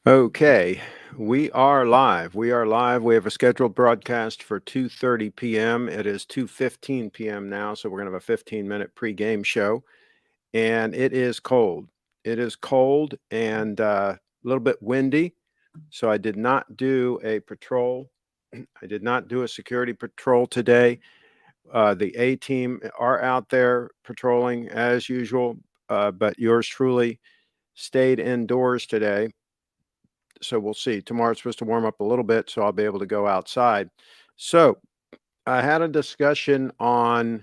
Okay, we are live. We are live. We have a scheduled broadcast for 2:30 p.m. It is 2:15 p.m. now, so we're going to have a 15-minute pregame show, and it is cold. It is cold and a little bit windy, so I did not do a patrol. I did not do a security patrol today. The A team are out there patrolling as usual, but yours truly stayed indoors today, so we'll see. Tomorrow's supposed to warm up a little bit, so I'll be able to go outside. So I had a discussion on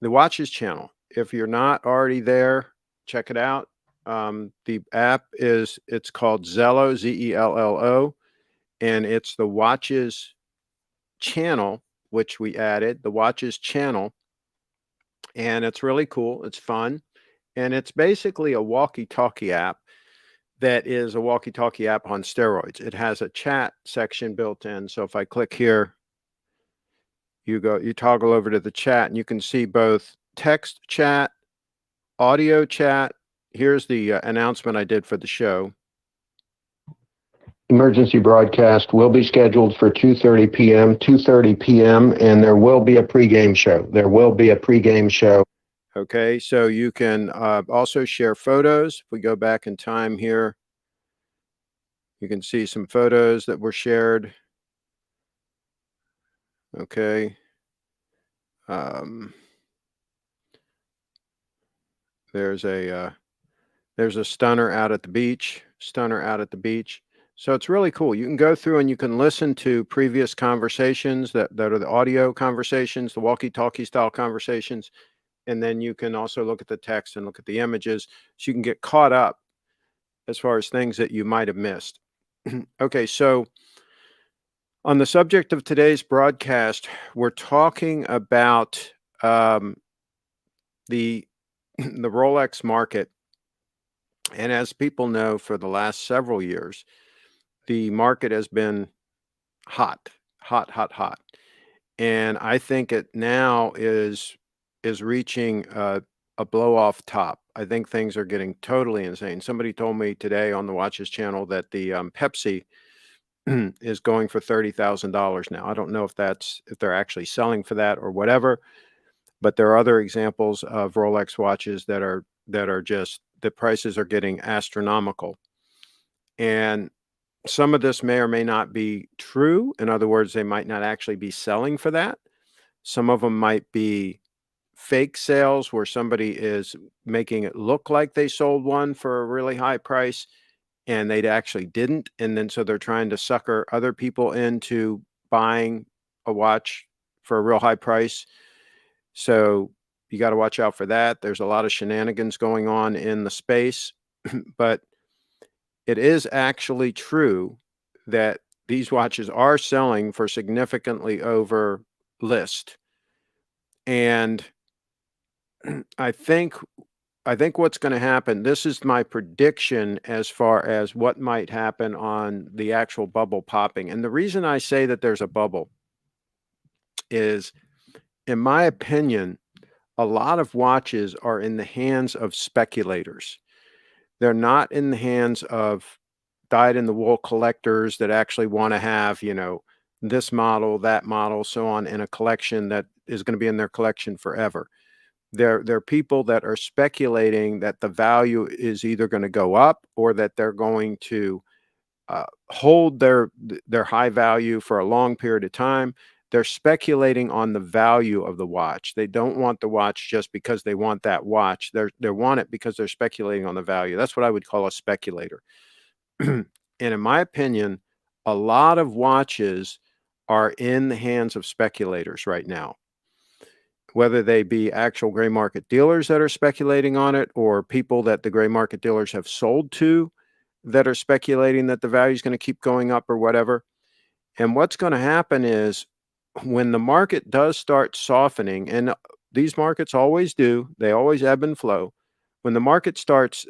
the Watches channel. If you're not already there, check it out. The app it's called Zello, Zello, and it's the Watches channel, which we added, the Watches channel, and it's really cool. It's fun, and it's basically a walkie-talkie app that is a walkie-talkie app on steroids. It has a chat section built in. So if I click here, you toggle over to the chat and you can see both text chat, audio chat. Here's the announcement I did for the show. Emergency broadcast will be scheduled for 2:30 p.m., 2:30 p.m., and there will be a pregame show. There will be a pregame show. Okay, so you can also share photos. If we go back in time here, you can see some photos that were shared. Okay. There's a stunner out at the beach, So it's really cool. You can go through and you can listen to previous conversations that are the audio conversations, the walkie-talkie style conversations, and then you can also look at the text and look at the images, so you can get caught up as far as things that you might have missed. Okay, so on the subject of today's broadcast, we're talking about the the Rolex market. And as people know, for the last several years, the market has been hot, hot, hot, hot. And I think it now is reaching a blow off top. I think things are getting totally insane. Somebody told me today on the Watches channel that the Pepsi is going for $30,000 now. I don't know if they're actually selling for that or whatever, but there are other examples of Rolex watches that are just, the prices are getting astronomical. And some of this may or may not be true. In other words, they might not actually be selling for that. Some of them might be fake sales where somebody is making it look like they sold one for a really high price and they actually didn't. And then so they're trying to sucker other people into buying a watch for a real high price. So you got to watch out for that. There's a lot of shenanigans going on in the space, but it is actually true that these watches are selling for significantly over list. And I think what's going to happen, this is my prediction as far as what might happen on the actual bubble popping. And the reason I say that there's a bubble is, in my opinion, a lot of watches are in the hands of speculators. They're not in the hands of dyed-in-the-wool collectors that actually want to have, this model, that model, so on, in a collection that is going to be in their collection forever. They're people that are speculating that the value is either going to go up or that they're going to hold their high value for a long period of time. They're speculating on the value of the watch. They don't want the watch just because they want that watch. They want it because they're speculating on the value. That's what I would call a speculator. And in my opinion, a lot of watches are in the hands of speculators right now, whether they be actual gray market dealers that are speculating on it or people that the gray market dealers have sold to that are speculating that the value is going to keep going up or whatever. And what's going to happen is, when the market does start softening, and these markets always do, they always ebb and flow. When the market starts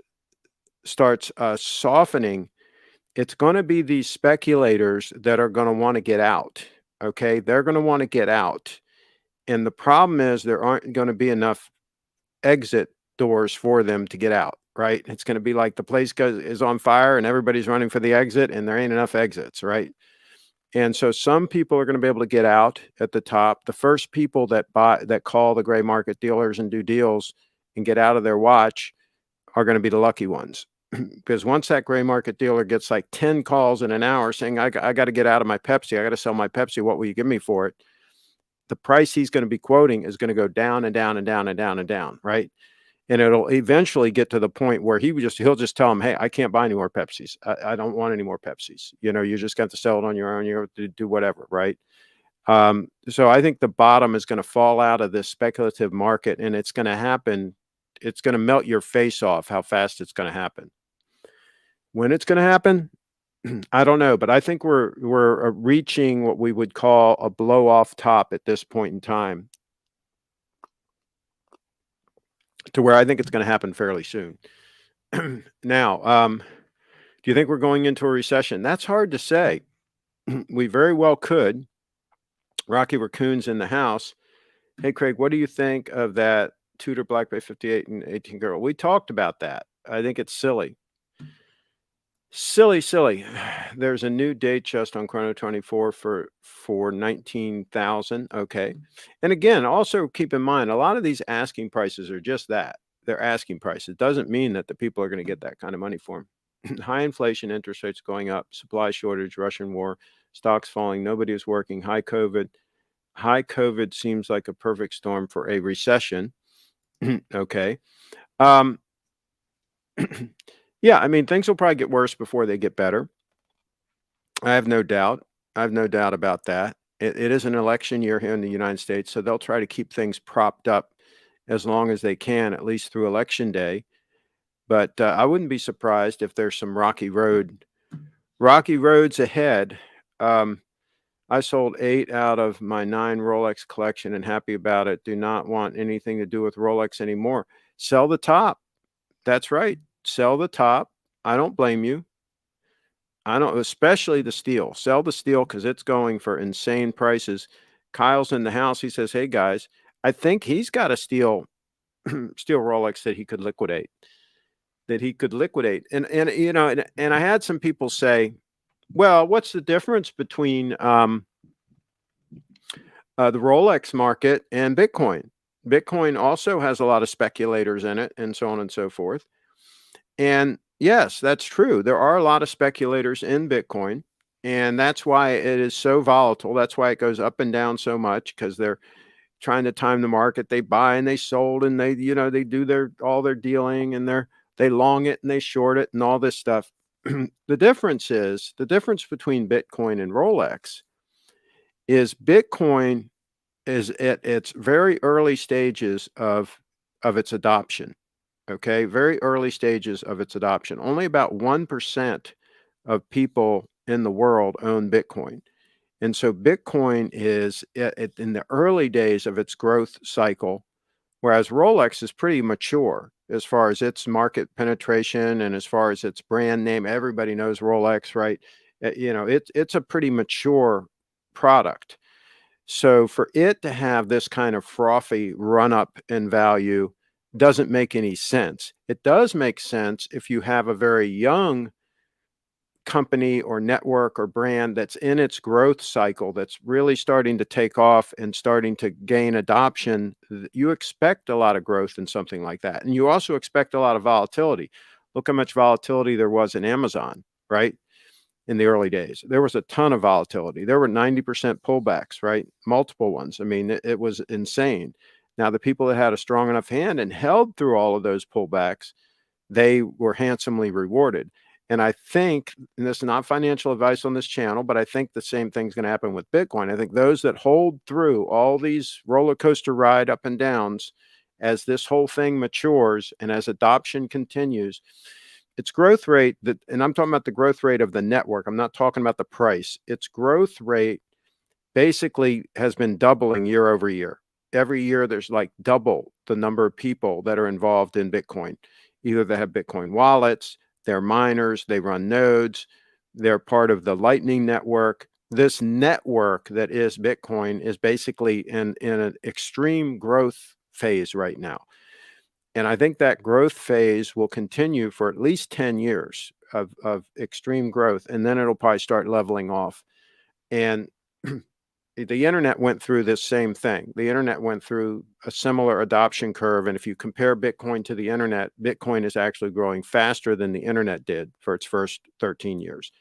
softening, it's going to be these speculators that are going to want to get out. Okay, they're going to want to get out, and the problem is there aren't going to be enough exit doors for them to get out. right? It's going to be like the place is on fire and everybody's running for the exit and there ain't enough exits, right? And so some people are going to be able to get out at the top. The first people that call the gray market dealers and do deals and get out of their watch are going to be the lucky ones. Because once that gray market dealer gets like 10 calls in an hour saying, I got to get out of my Pepsi, I got to sell my Pepsi, what will you give me for it? The price he's going to be quoting is going to go down and down and down and down and down, right? And it'll eventually get to the point where he'll just tell him, hey, I can't buy any more Pepsis. I don't want any more Pepsis. You just got to sell it on your own. You have to do whatever, right? So I think the bottom is going to fall out of this speculative market, and it's going to happen. It's going to melt your face off how fast it's going to happen. When it's going to happen, I don't know, but I think we're reaching what we would call a blow off top at this point in time, to where I think it's going to happen fairly soon. Now, do you think we're going into a recession? That's hard to say. We very well could. Rocky Raccoon's in the house. Hey, Craig, what do you think of that Tudor Black Bay 58 and 18 girl? We talked about that. I think it's silly. Silly. There's a new date just on Chrono 24 for 19,000. Okay. And again, also keep in mind, a lot of these asking prices are just that. They're asking prices. It doesn't mean that the people are going to get that kind of money for them. High inflation, interest rates going up, supply shortage, Russian war, stocks falling, nobody is working, high COVID. High COVID seems like a perfect storm for a recession. Okay. Um, yeah, I mean, things will probably get worse before they get better. I have no doubt. I have no doubt about that. It is an election year here in the United States, so they'll try to keep things propped up as long as they can, at least through election day. But I wouldn't be surprised if there's some rocky roads ahead. I sold 8 out of my 9 Rolex collection and happy about it. Do not want anything to do with Rolex anymore. Sell the top. That's right. Sell the top. I don't blame you. I don't, especially the steel. Sell the steel because it's going for insane prices. Kyle's in the house. He says, "Hey guys, I think he's got a steel Rolex that he could liquidate. And I had some people say, "Well, what's the difference between the Rolex market and Bitcoin? Bitcoin also has a lot of speculators in it, and so on and so forth." And yes, that's true. There are a lot of speculators in Bitcoin, and that's why it is so volatile. That's why it goes up and down so much, because they're trying to time the market. They buy and they sold, and they do all their dealing, and they long it and they short it and all this stuff. The difference between Bitcoin and Rolex is Bitcoin is at its very early stages of its adoption. Okay, very early stages of its adoption. Only about 1% of people in the world own Bitcoin. And so Bitcoin is in the early days of its growth cycle, whereas Rolex is pretty mature as far as its market penetration and as far as its brand name. Everybody knows Rolex, right? It's a pretty mature product. So for it to have this kind of frothy run up in value doesn't make any sense. It does make sense if you have a very young company or network or brand that's in its growth cycle, that's really starting to take off and starting to gain adoption. You expect a lot of growth in something like that. And you also expect a lot of volatility. Look how much volatility there was in Amazon, right? In the early days, there was a ton of volatility. There were 90% pullbacks, right? Multiple ones. I mean, it was insane. Now, the people that had a strong enough hand and held through all of those pullbacks, they were handsomely rewarded. And I think, and this is not financial advice on this channel, but I think the same thing's going to happen with Bitcoin. I think those that hold through all these roller coaster ride up and downs, as this whole thing matures and as adoption continues, its growth rate, and I'm talking about the growth rate of the network. I'm not talking about the price. Its growth rate basically has been doubling year over year. Every year there's like double the number of people that are involved in Bitcoin. Either they have Bitcoin wallets, they're miners, they run nodes, they're part of the Lightning Network. This network that is Bitcoin is basically in an extreme growth phase right now. And I think that growth phase will continue for at least 10 years of extreme growth, and then it'll probably start leveling off. And the internet went through this same thing. The internet went through a similar adoption curve. And if you compare Bitcoin to the internet, Bitcoin is actually growing faster than the internet did for its first 13 years.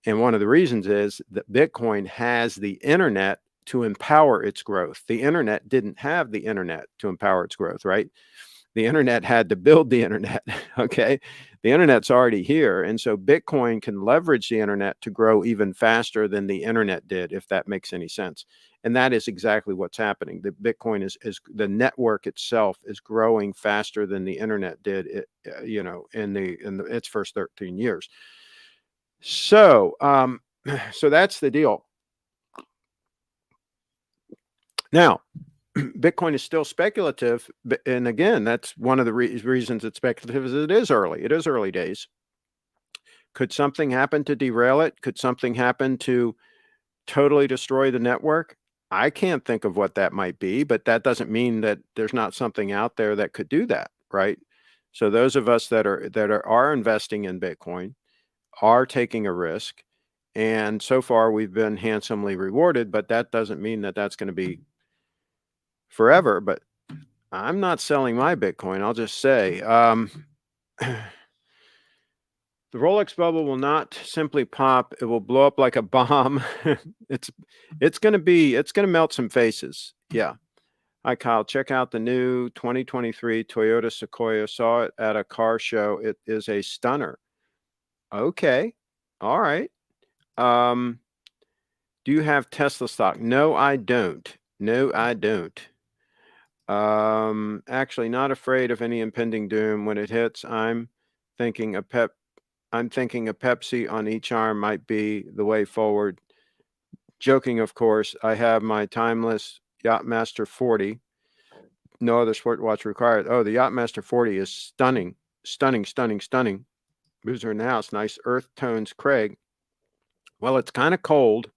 And one of the reasons is that Bitcoin has the internet to empower its growth. The internet didn't have the internet to empower its growth, right? The internet had to build the internet. Okay. The internet's already here. And so Bitcoin can leverage the internet to grow even faster than the internet did, if that makes any sense. And that is exactly what's happening. The Bitcoin is the network itself is growing faster than the internet did, in its first 13 years. So, so that's the deal. Now, Bitcoin is still speculative, and again, that's one of the reasons it's speculative is it is early. It is early days. Could something happen to derail it? Could something happen to totally destroy the network? I can't think of what that might be, but that doesn't mean that there's not something out there that could do that, right? So those of us that are investing in Bitcoin are taking a risk, and so far we've been handsomely rewarded, but that doesn't mean that that's going to be forever. But I'm not selling my Bitcoin. I'll just say, the Rolex bubble will not simply pop. It will blow up like a bomb. it's going to melt some faces. Yeah. Hi, Kyle. Check out the new 2023 Toyota Sequoia. Saw it at a car show. It is a stunner. Okay. All right. Do you have Tesla stock? No, I don't. No, I don't. Actually not afraid of any impending doom. When it hits, I'm thinking a Pepsi on each arm might be the way forward. Joking, of course. I have my timeless Yachtmaster 40. No other sport watch required. Oh, the Yachtmaster 40 is stunning. Stunning, stunning, stunning. Boozer in the house. Nice earth tones, Craig. Well, it's kind of cold.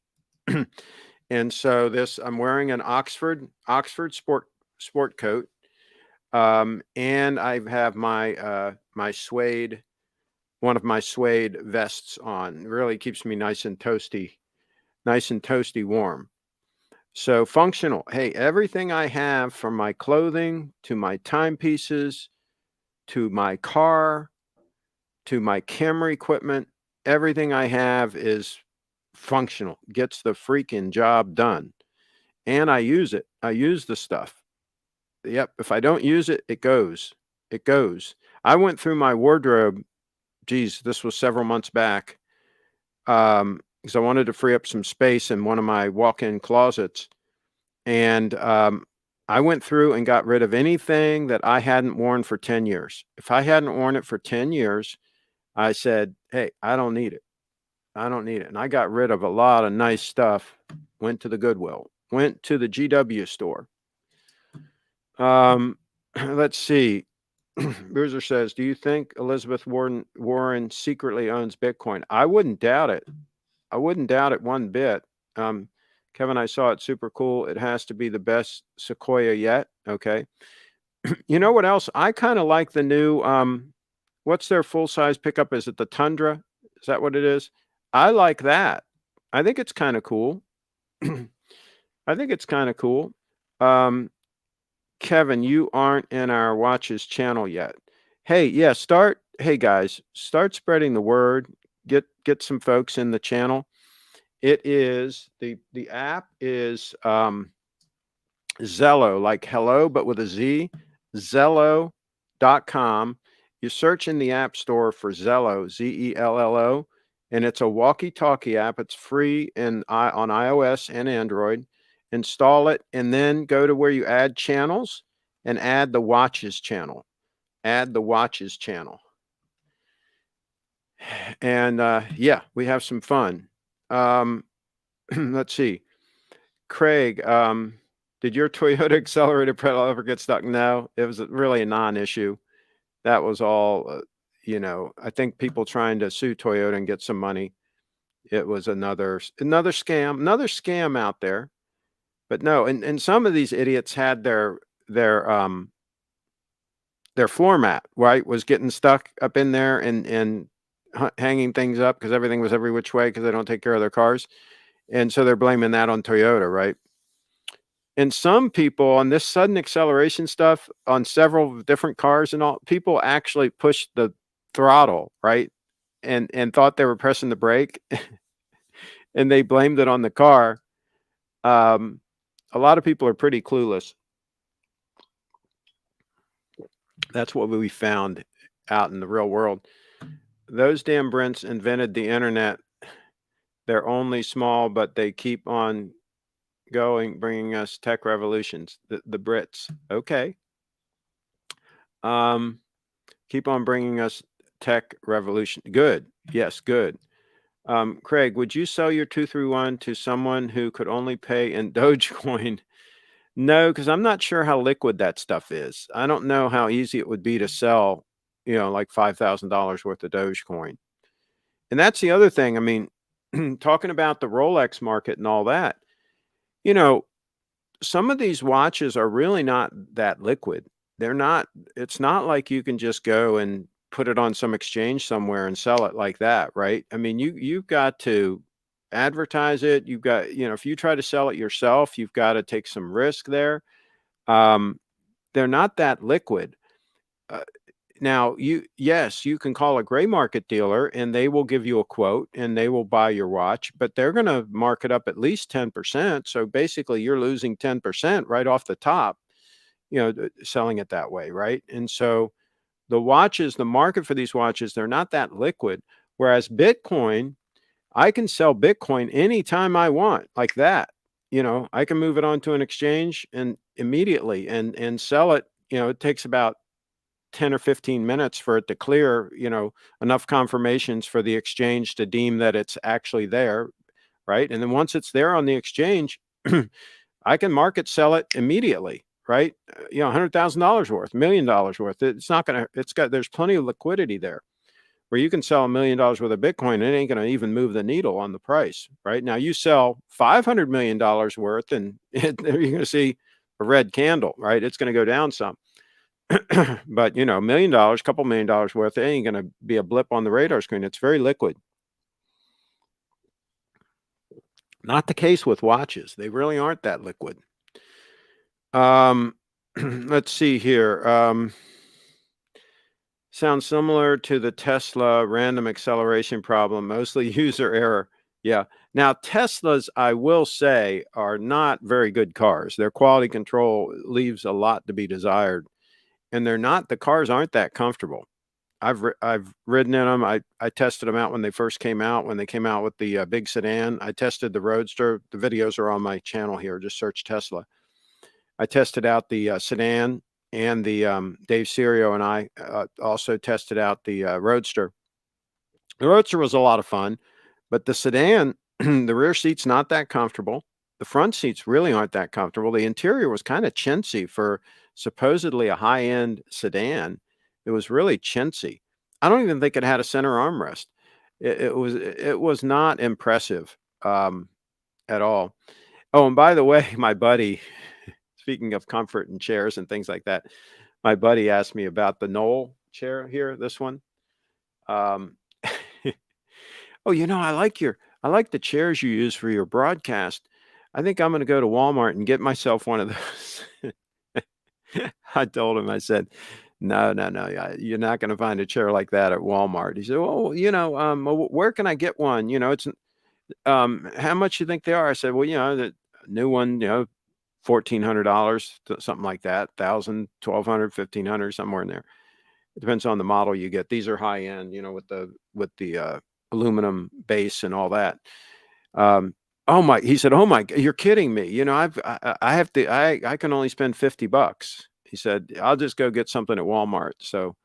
And so I'm wearing an Oxford sport coat. And I have my my suede, one of my suede vests on. It really keeps me nice and toasty warm. So functional. Hey, everything I have, from my clothing to my timepieces to my car to my camera equipment, everything I have is functional, gets the freaking job done. And I use it. I use the stuff. Yep. If I don't use it, it goes. It goes. I went through my wardrobe. Geez, this was several months back. Because I wanted to free up some space in one of my walk-in closets. And I went through and got rid of anything that I hadn't worn for 10 years. If I hadn't worn it for 10 years, I said, hey, I don't need it. I don't need it. And I got rid of a lot of nice stuff. Went to the Goodwill. Went to the GW store. Let's see. Boozer says, do you think Elizabeth Warren secretly owns Bitcoin? I wouldn't doubt it. I wouldn't doubt it one bit. Kevin, I saw it. Super cool. It has to be the best Sequoia yet. Okay. You know what else? I kind of like the new, what's their full-size pickup? Is it the Tundra? Is that what it is? I like that. I think it's kind of cool. I think it's kind of cool. Kevin, you aren't in our watches channel yet. Hey, yeah, hey guys, start spreading the word. Get some folks in the channel. It is the app is Zello, like hello, but with a Z, Zello.com. You search in the App Store for Zello, Zello, and it's a walkie-talkie app. It's free on iOS and Android. Install it, and then go to where you add channels and add the watches channel. Add the watches channel. And yeah, we have some fun. Let's see. Craig, did your Toyota accelerated pedal ever get stuck? No, it was really a non-issue. That was all, I think people trying to sue Toyota and get some money. It was another scam out there. But no, and some of these idiots had their their floor mat, right, was getting stuck up in there and hanging things up because everything was every which way because they don't take care of their cars. And so they're blaming that on Toyota, right? And some people on this sudden acceleration stuff on several different cars and all, people actually pushed the throttle, right? And thought they were pressing the brake and they blamed it on the car. Um, a lot of people are pretty clueless. That's what we found out in the real world. Those damn Brents invented the internet. They're only small, but they keep on going, bringing us tech revolutions. The Brits, okay. Keep on bringing us tech revolution. Good, yes, good. Craig, would you sell your 231 to someone who could only pay in Dogecoin? No, because I'm not sure how liquid that stuff is. I don't know how easy it would be to sell, like $5,000 worth of Dogecoin. And that's the other thing. I mean, talking about the Rolex market and all that, you know, some of these watches are really not that liquid. They're not, it's not like you can just go and put it on some exchange somewhere and sell it like that, right? I mean, you've got to advertise it. You've got, if you try to sell it yourself, you've got to take some risk there. Um, they're not that liquid. Uh, Now, yes, you can call a gray market dealer and they will give you a quote and they will buy your watch, but they're going to mark it up at least 10%. So basically, you're losing 10% right off the top, selling it that way, right? And so the market for these watches, they're not that liquid. Whereas Bitcoin, I can sell Bitcoin anytime I want, like that. I can move it onto an exchange and immediately and sell it. It takes about 10 or 15 minutes for it to clear, enough confirmations for the exchange to deem that it's actually there, right? And then once it's there on the exchange, I can market sell it immediately, right? $100,000 worth, $1 million worth. There's plenty of liquidity there where you can sell $1 million worth of Bitcoin and it ain't going to even move the needle on the price, right? Now you sell $500 million worth and you're going to see a red candle, right? It's going to go down some. But $1 million, couple $1 million worth, it ain't going to be a blip on the radar screen. It's very liquid. Not the case with watches. They really aren't that liquid. Let's see here. Sounds similar to the Tesla random acceleration problem, mostly user error. Yeah. Now, Teslas, I will say, are not very good cars. Their quality control leaves a lot to be desired. And the cars aren't that comfortable. I've ridden in them. I tested them out when they first came out. When they came out with the big sedan, I tested the Roadster. The videos are on my channel here. Just search Tesla. I tested out the sedan, and the Dave Serio and I also tested out the Roadster. The Roadster was a lot of fun, but the sedan, the rear seat's not that comfortable. The front seats really aren't that comfortable. The interior was kind of chintzy for supposedly a high-end sedan. It was really chintzy. I don't even think it had a center armrest. It was not impressive at all. Oh, and by the way, my buddy, speaking of comfort and chairs and things like that, my buddy asked me about the Knoll chair here, this one. Um, oh, I like the chairs you use for your broadcast. I think I'm going to go to Walmart and get myself one of those. I told him, I said, no, you're not going to find a chair like that at Walmart. He said, well, where can I get one? It's, how much you think they are? I said, well, the new one, $1,400, something like that, 1,000, 1,200, 1,500, somewhere in there. It depends on the model you get. These are high end, with the aluminum base and all that. He said, oh my, you're kidding me. I can only spend $50. He said, I'll just go get something at Walmart. So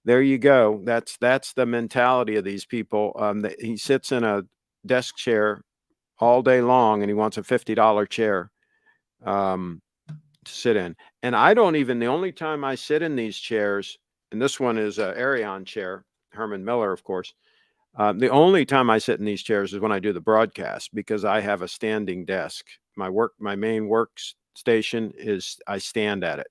there you go. That's the mentality of these people. He sits in a desk chair all day long and he wants a $50 chair to sit in. And the only time I sit in these chairs, and this one is a Arion chair, Herman Miller, of course. The only time I sit in these chairs is when I do the broadcast because I have a standing desk. My main workstation I stand at it.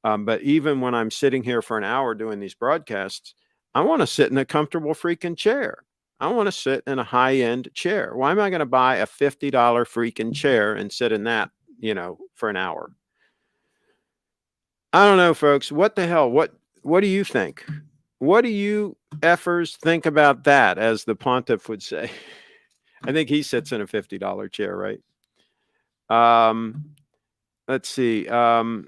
But even when I'm sitting here for an hour doing these broadcasts, I want to sit in a comfortable freaking chair. I want to sit in a high-end chair. Why am I going to buy a $50 freaking chair and sit in that, for an hour? I don't know, folks. What the hell? What do you think? What do you effers think about that, as the pontiff would say? I think he sits in a $50 chair, right? Let's see. Rocket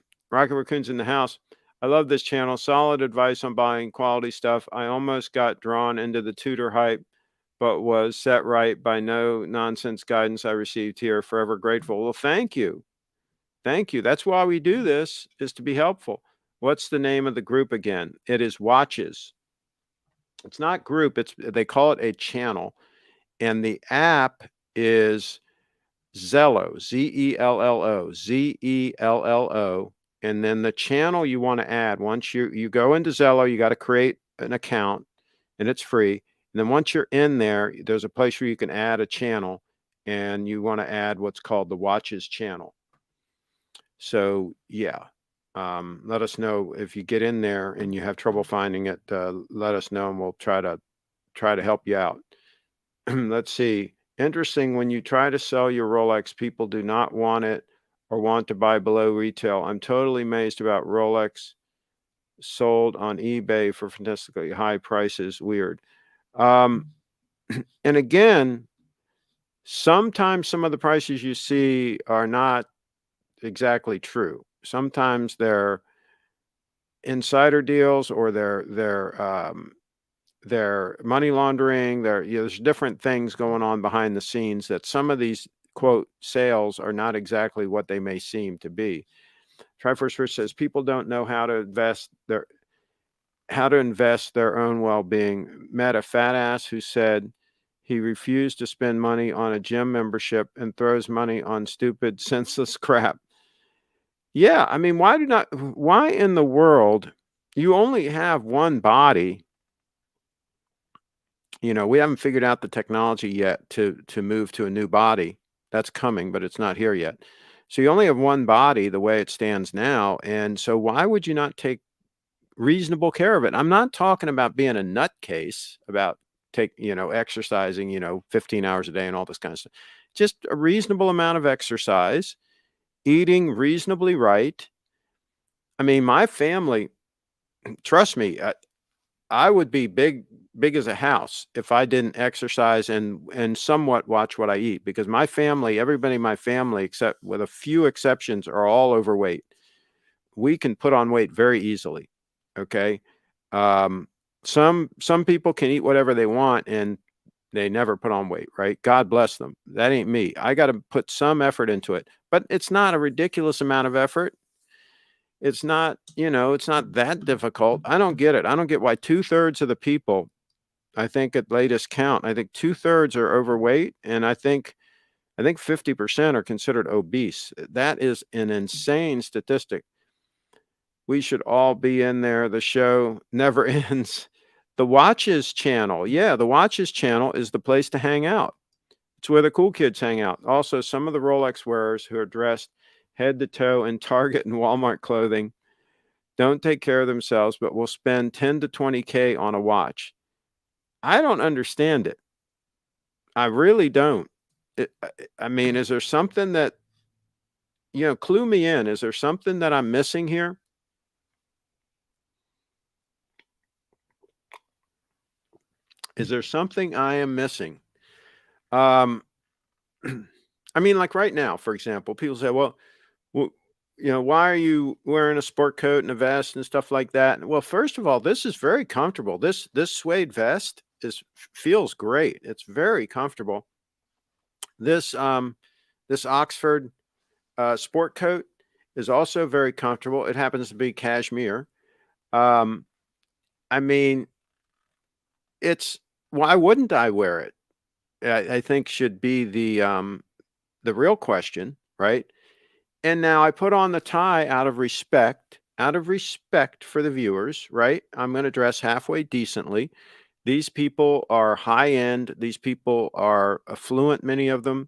Raccoon's in the house. I love this channel. Solid advice on buying quality stuff. I almost got drawn into the Tudor hype, but was set right by no nonsense guidance I received here. Forever grateful. Well, thank you. Thank you. That's why we do this, is to be helpful. What's the name of the group again? It is Watches. It's not group. They call it a channel. And the app is Zello, Zello, Zello. And then the channel you want to add, once you go into Zello, you got to create an account, and it's free. And then once you're in there, there's a place where you can add a channel, and you want to add what's called the Watches channel. So yeah, let us know if you get in there and you have trouble finding it. Let us know, and we'll try to help you out. Let's see. Interesting, when you try to sell your Rolex, people do not want it or want to buy below retail. I'm totally amazed about Rolex sold on eBay for fantastically high prices. Weird. And again, sometimes some of the prices you see are not exactly true. Sometimes they're insider deals, or they're money laundering. There's different things going on behind the scenes, that some of these quote sales are not exactly what they may seem to be. Triforce Rich says people don't know how to invest their own well-being. Met a fat ass who said he refused to spend money on a gym membership and throws money on stupid, senseless crap. Yeah, I mean, why in the world, you only have one body? We haven't figured out the technology yet to move to a new body. That's coming, but it's not here yet. So you only have one body the way it stands now. And so why would you not take reasonable care of it? I'm not talking about being a nutcase about exercising, 15 hours a day and all this kind of stuff. Just a reasonable amount of exercise, eating reasonably right. I mean, my family, trust me, I would be big as a house if I didn't exercise and somewhat watch what I eat, because my family, everybody in my family, except with a few exceptions, are all overweight. We can put on weight very easily. Okay. Some people can eat whatever they want and they never put on weight, right? God bless them. That ain't me. I got to put some effort into it, but it's not a ridiculous amount of effort. It's not, it's not that difficult. I don't get it. I don't get why 2/3 of the people, I think at latest count, I think 2/3 are overweight, and I think 50% are considered obese. That is an insane statistic. We should all be in there. The show never ends. The Watches channel. Yeah, the Watches channel is the place to hang out. It's where the cool kids hang out. Also, some of the Rolex wearers who are dressed head to toe in Target and Walmart clothing don't take care of themselves, but will spend 10 to 20K on a watch. I don't understand it. I really don't. I mean, is there something that, clue me in? Is there something that I'm missing here? Is there something I am missing? Um, I mean, like right now, for example, people say, well, why are you wearing a sport coat and a vest and stuff like that? Well, first of all, this is very comfortable. This suede vest feels great. It's very comfortable. This Oxford sport coat is also very comfortable. It happens to be cashmere. Um, I mean, why wouldn't I wear it? I think should be the real question, right? And now I put on the tie out of respect for the viewers, right? I'm going to dress halfway decently. These people are high end. These people are affluent, many of them.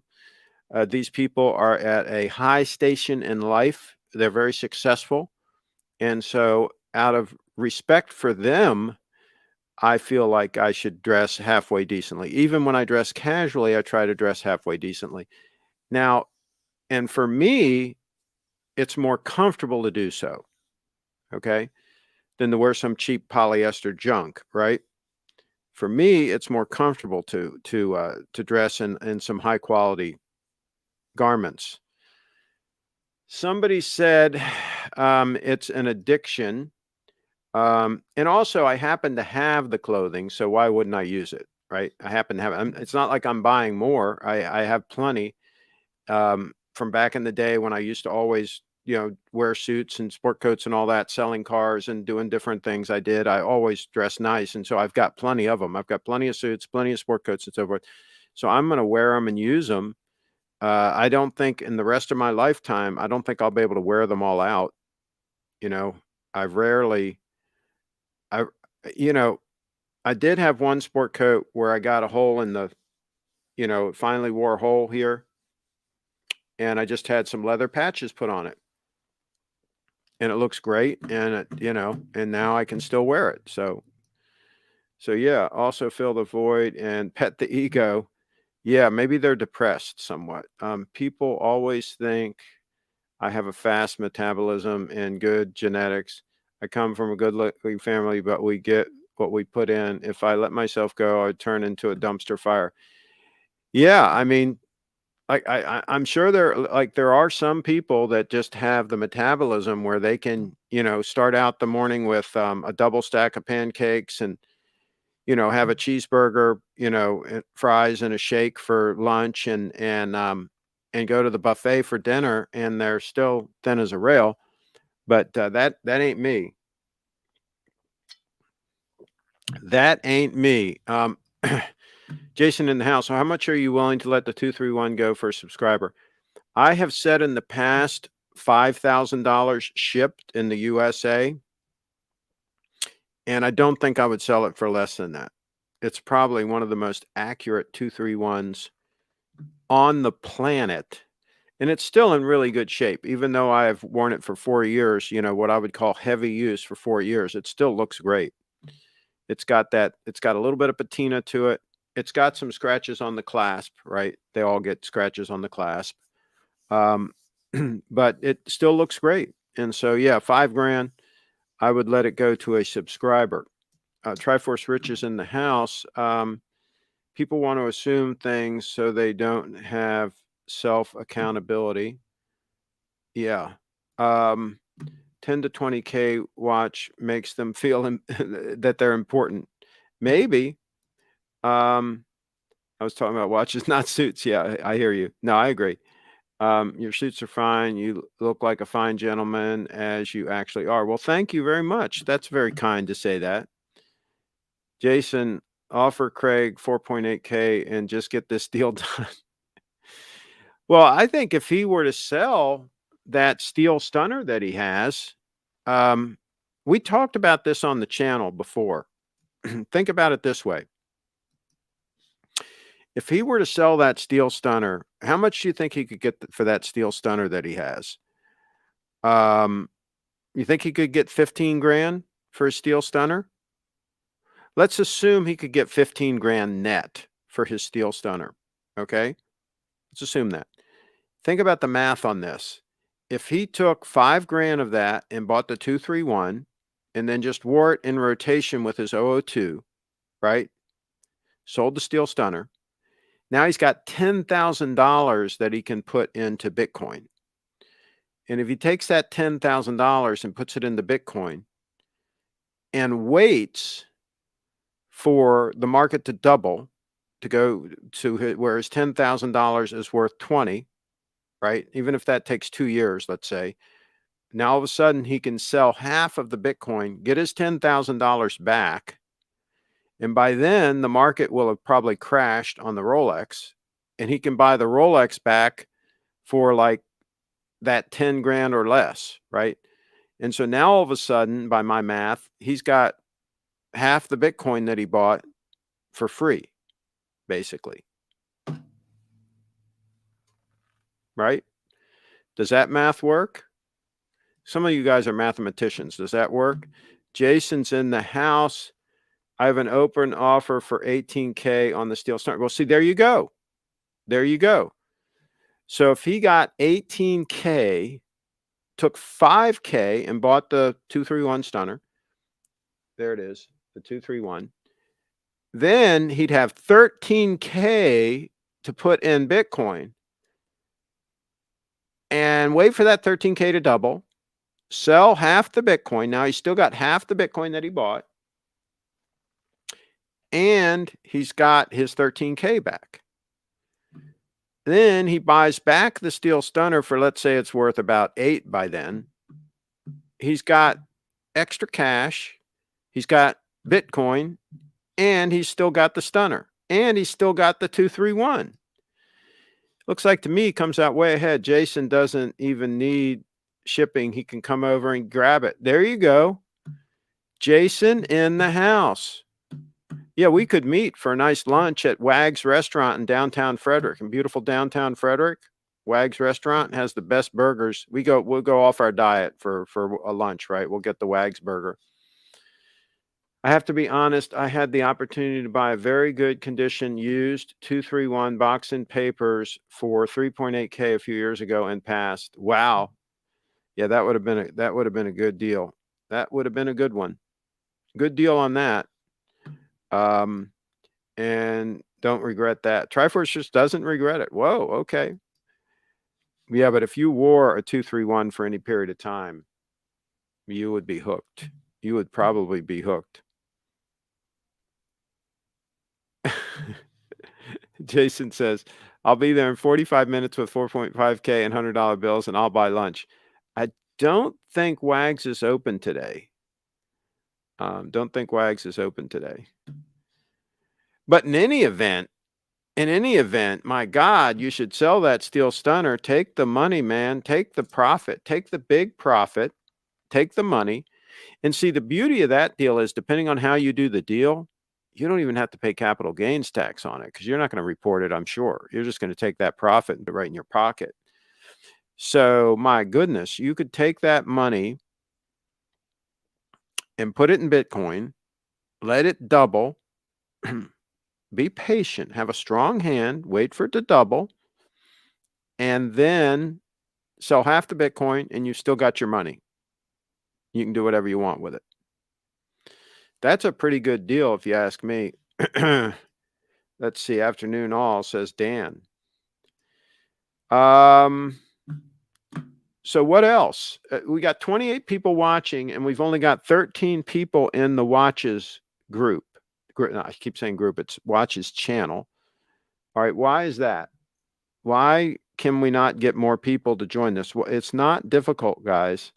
These people are at a high station in life. They're very successful. And so out of respect for them, I feel like I should dress halfway decently. Even when I dress casually, I try to dress halfway decently. Now, and for me, it's more comfortable to do so, okay, than to wear some cheap polyester junk, right? For me, it's more comfortable to dress in some high quality garments. Somebody said it's an addiction. And also, I happen to have the clothing, so why wouldn't I use it, right? I happen to have it. It's not like I'm buying more. I have plenty from back in the day when I used to always, wear suits and sport coats and all that, selling cars and doing different things I did. I always dress nice. And so I've got plenty of them. I've got plenty of suits, plenty of sport coats and so forth. So I'm going to wear them and use them. I don't think in the rest of my lifetime, I don't think I'll be able to wear them all out. You know, I've rarely, I, you know, I did have one sport coat where I got a hole in the, it finally wore a hole here, and I just had some leather patches put on it. And it looks great, and and now I can still wear it. So yeah, also fill the void and pet the ego. Yeah, maybe they're depressed somewhat. People always think I have a fast metabolism and good genetics. I come from a good-looking family, but we get what we put in. If I let myself go, I'd turn into a dumpster fire. Yeah, I mean, I'm sure there are some people that just have the metabolism where they can, start out the morning with a double stack of pancakes and, have a cheeseburger, and fries and a shake for lunch and go to the buffet for dinner, and they're still thin as a rail. But that ain't me. That ain't me. Jason in the house. So how much are you willing to let the 231 go for a subscriber? I have said in the past $5,000 shipped in the USA, and I don't think I would sell it for less than that. It's probably one of the most accurate 231s on the planet. And it's still in really good shape, even though I've worn it for 4 years, what I would call heavy use for 4 years. It still looks great. It's got a little bit of patina to it. It's got some scratches on the clasp, right? They all get scratches on the clasp. Um, but it still looks great. And so, yeah, $5,000, I would let it go to a subscriber. Triforce Rich is in the house. People want to assume things so they don't have self accountability. Yeah. 10 to 20K watch makes them feel that they're important. Maybe. I was talking about watches, not suits. Yeah, I hear you. No, I agree. Your suits are fine. You look like a fine gentleman as you actually are. Well, thank you very much. That's very kind to say that. Jason, offer Craig 4.8K and just get this deal done. Well, I think if he were to sell that steel stunner that he has, we talked about this on the channel before. Think about it this way. If he were to sell that steel stunner, how much do you think he could get for that steel stunner that he has? You think he could get 15 grand for a steel stunner? Let's assume he could get 15 grand net for his steel stunner. Okay. Let's assume that. Think about the math on this. If he took 5 grand of that and bought the 231 and then just wore it in rotation with his 002, right? Sold the steel stunner. Now he's got $10,000 that he can put into Bitcoin. And if he takes that $10,000 and puts it into Bitcoin and waits for the market to double to go to where his $10,000 is worth 20, right? Even if that takes 2 years, let's say, now all of a sudden he can sell half of the Bitcoin, get his $10,000 back. And by then the market will have probably crashed on the Rolex, and he can buy the Rolex back for like that 10 grand or less, right? And so now all of a sudden, by my math, he's got half the Bitcoin that he bought for free, basically. Right? Does that math work? Some of you guys are mathematicians. Does that work? Jason's in the house. I have an open offer for 18K on the steel standard. Well, see, there you go. There you go. So if he got 18K, took 5K and bought the 231 stunner, there it is, the 231, then he'd have 13K to put in Bitcoin and wait for that 13K to double, sell half the Bitcoin. Now he's still got half the Bitcoin that he bought, and he's got his 13K back. Then he buys back the steel stunner for, let's say it's worth about 8 by then. He's got extra cash, he's got Bitcoin, and he's still got the stunner, and he's still got the 231. Looks like to me comes out way ahead. Jason doesn't even need shipping. He can come over and grab it. There you go. Jason in the house. Yeah, we could meet for a nice lunch at Wag's Restaurant in downtown Frederick. In beautiful downtown Frederick, Wag's Restaurant has the best burgers. We'll go off our diet for a lunch, right? We'll get the Wag's burger. I have to be honest, I had the opportunity to buy a very good condition used 231 box and papers for 3.8K a few years ago and passed. Wow. Yeah, that would have been a good deal. That would have been a good one. Good deal on that. And don't regret that. Triforce just doesn't regret it. Whoa, okay. Yeah, but if you wore a 231 for any period of time, you would be hooked. You would probably be hooked. Jason says, I'll be there in 45 minutes with 4.5K and $100 bills, and I'll buy lunch. I don't think Wags is open today. Don't think Wags is open today. But in any event, my God, you should sell that steel stunner. Take the money, man. Take the profit. Take the big profit. Take the money. And see, the beauty of that deal is, depending on how you do the deal, you don't even have to pay capital gains tax on it, because you're not going to report it, I'm sure. You're just going to take that profit and put it right in your pocket. So, my goodness, you could take that money and put it in Bitcoin, let it double, be patient, have a strong hand, wait for it to double, and then sell half the Bitcoin, and you've still got your money. You can do whatever you want with it. That's a pretty good deal, if you ask me. Let's see. Afternoon all, says Dan. So what else? We got 28 people watching, and we've only got 13 people in the watches group. No, I keep saying group. It's watches channel. All right. Why is that? Why can we not get more people to join this? Well, it's not difficult, guys,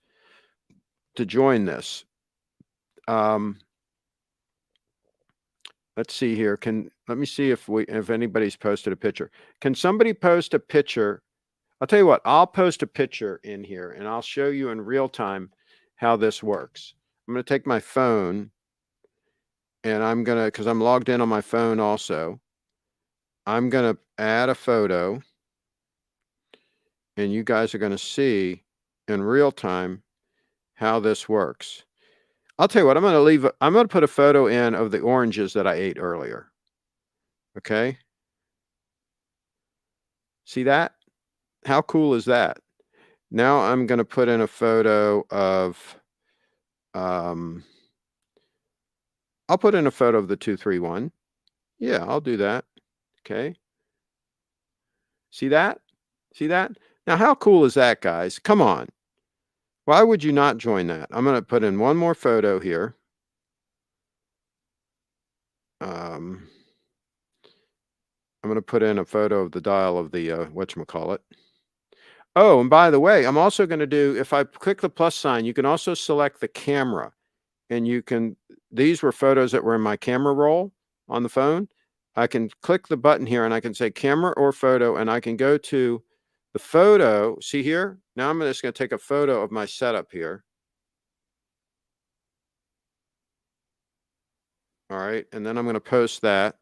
to join this. Let's see here. Let me see if anybody's posted a picture. Can somebody post a picture? I'll tell you what, I'll post a picture in here, and I'll show you in real time how this works. I'm going to take my phone, and because I'm logged in on my phone also, I'm going to add a photo, and you guys are going to see in real time how this works. I'll tell you what, I'm going to put a photo in of the oranges that I ate earlier. Okay. See that? How cool is that? Now I'm going to put in a photo of, I'll put in a photo of the 231. Yeah, I'll do that. Okay. See that? See that? Now, how cool is that, guys? Come on. Why would you not join that? I'm going to put in one more photo here. I'm going to put in a photo of the dial of the, whatchamacallit. Oh, and by the way, I'm also going to do, if I click the plus sign, you can also select the camera. And these were photos that were in my camera roll on the phone. I can click the button here, and I can say camera or photo, and I can go to the photo. See here? Now I'm just going to take a photo of my setup here. All right. And then I'm going to post that.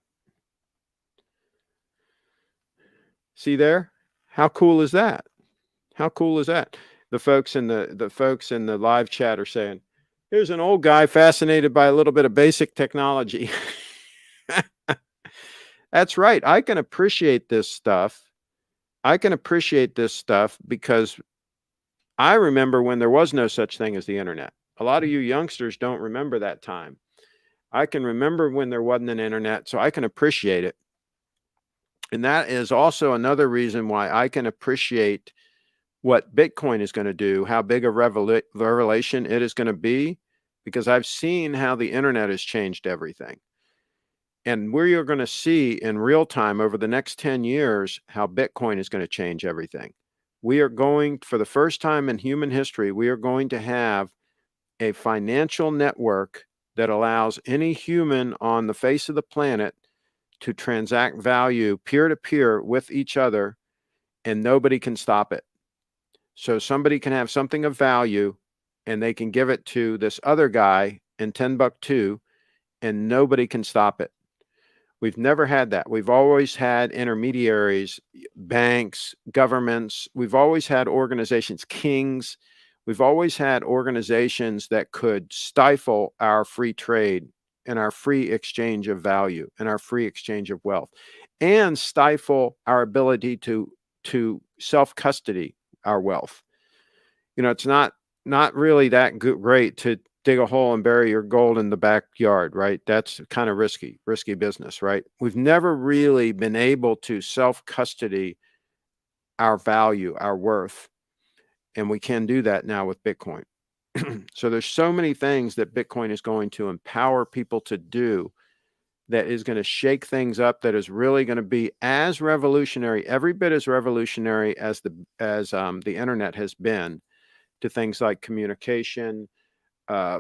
See there? How cool is that? How cool is that? The folks in the live chat are saying, "Here's an old guy fascinated by a little bit of basic technology." That's right. I can appreciate this stuff. I can appreciate this stuff because I remember when there was no such thing as the internet. A lot of you youngsters don't remember that time. I can remember when there wasn't an internet, so I can appreciate it. And that is also another reason why I can appreciate what Bitcoin is going to do, how big a revelation it is going to be, because I've seen how the internet has changed everything. And we are going to see in real time over the next 10 years how Bitcoin is going to change everything. We are going, for the first time in human history, we are going to have a financial network that allows any human on the face of the planet to transact value peer to peer with each other, and nobody can stop it. So somebody can have something of value and they can give it to this other guy in Timbuktu, and nobody can stop it. We've never had that. We've always had intermediaries, banks, governments. We've always had organizations, kings. We've always had organizations that could stifle our free trade and our free exchange of value and our free exchange of wealth, and stifle our ability to self-custody our wealth. It's not really that great to dig a hole and bury your gold in the backyard, right? That's kind of risky business, right? We've never really been able to self-custody our value, our worth, and we can do that now with Bitcoin. So there's so many things that Bitcoin is going to empower people to do that is going to shake things up, that is really going to be as revolutionary, every bit as revolutionary as the internet has been to things like communication, uh,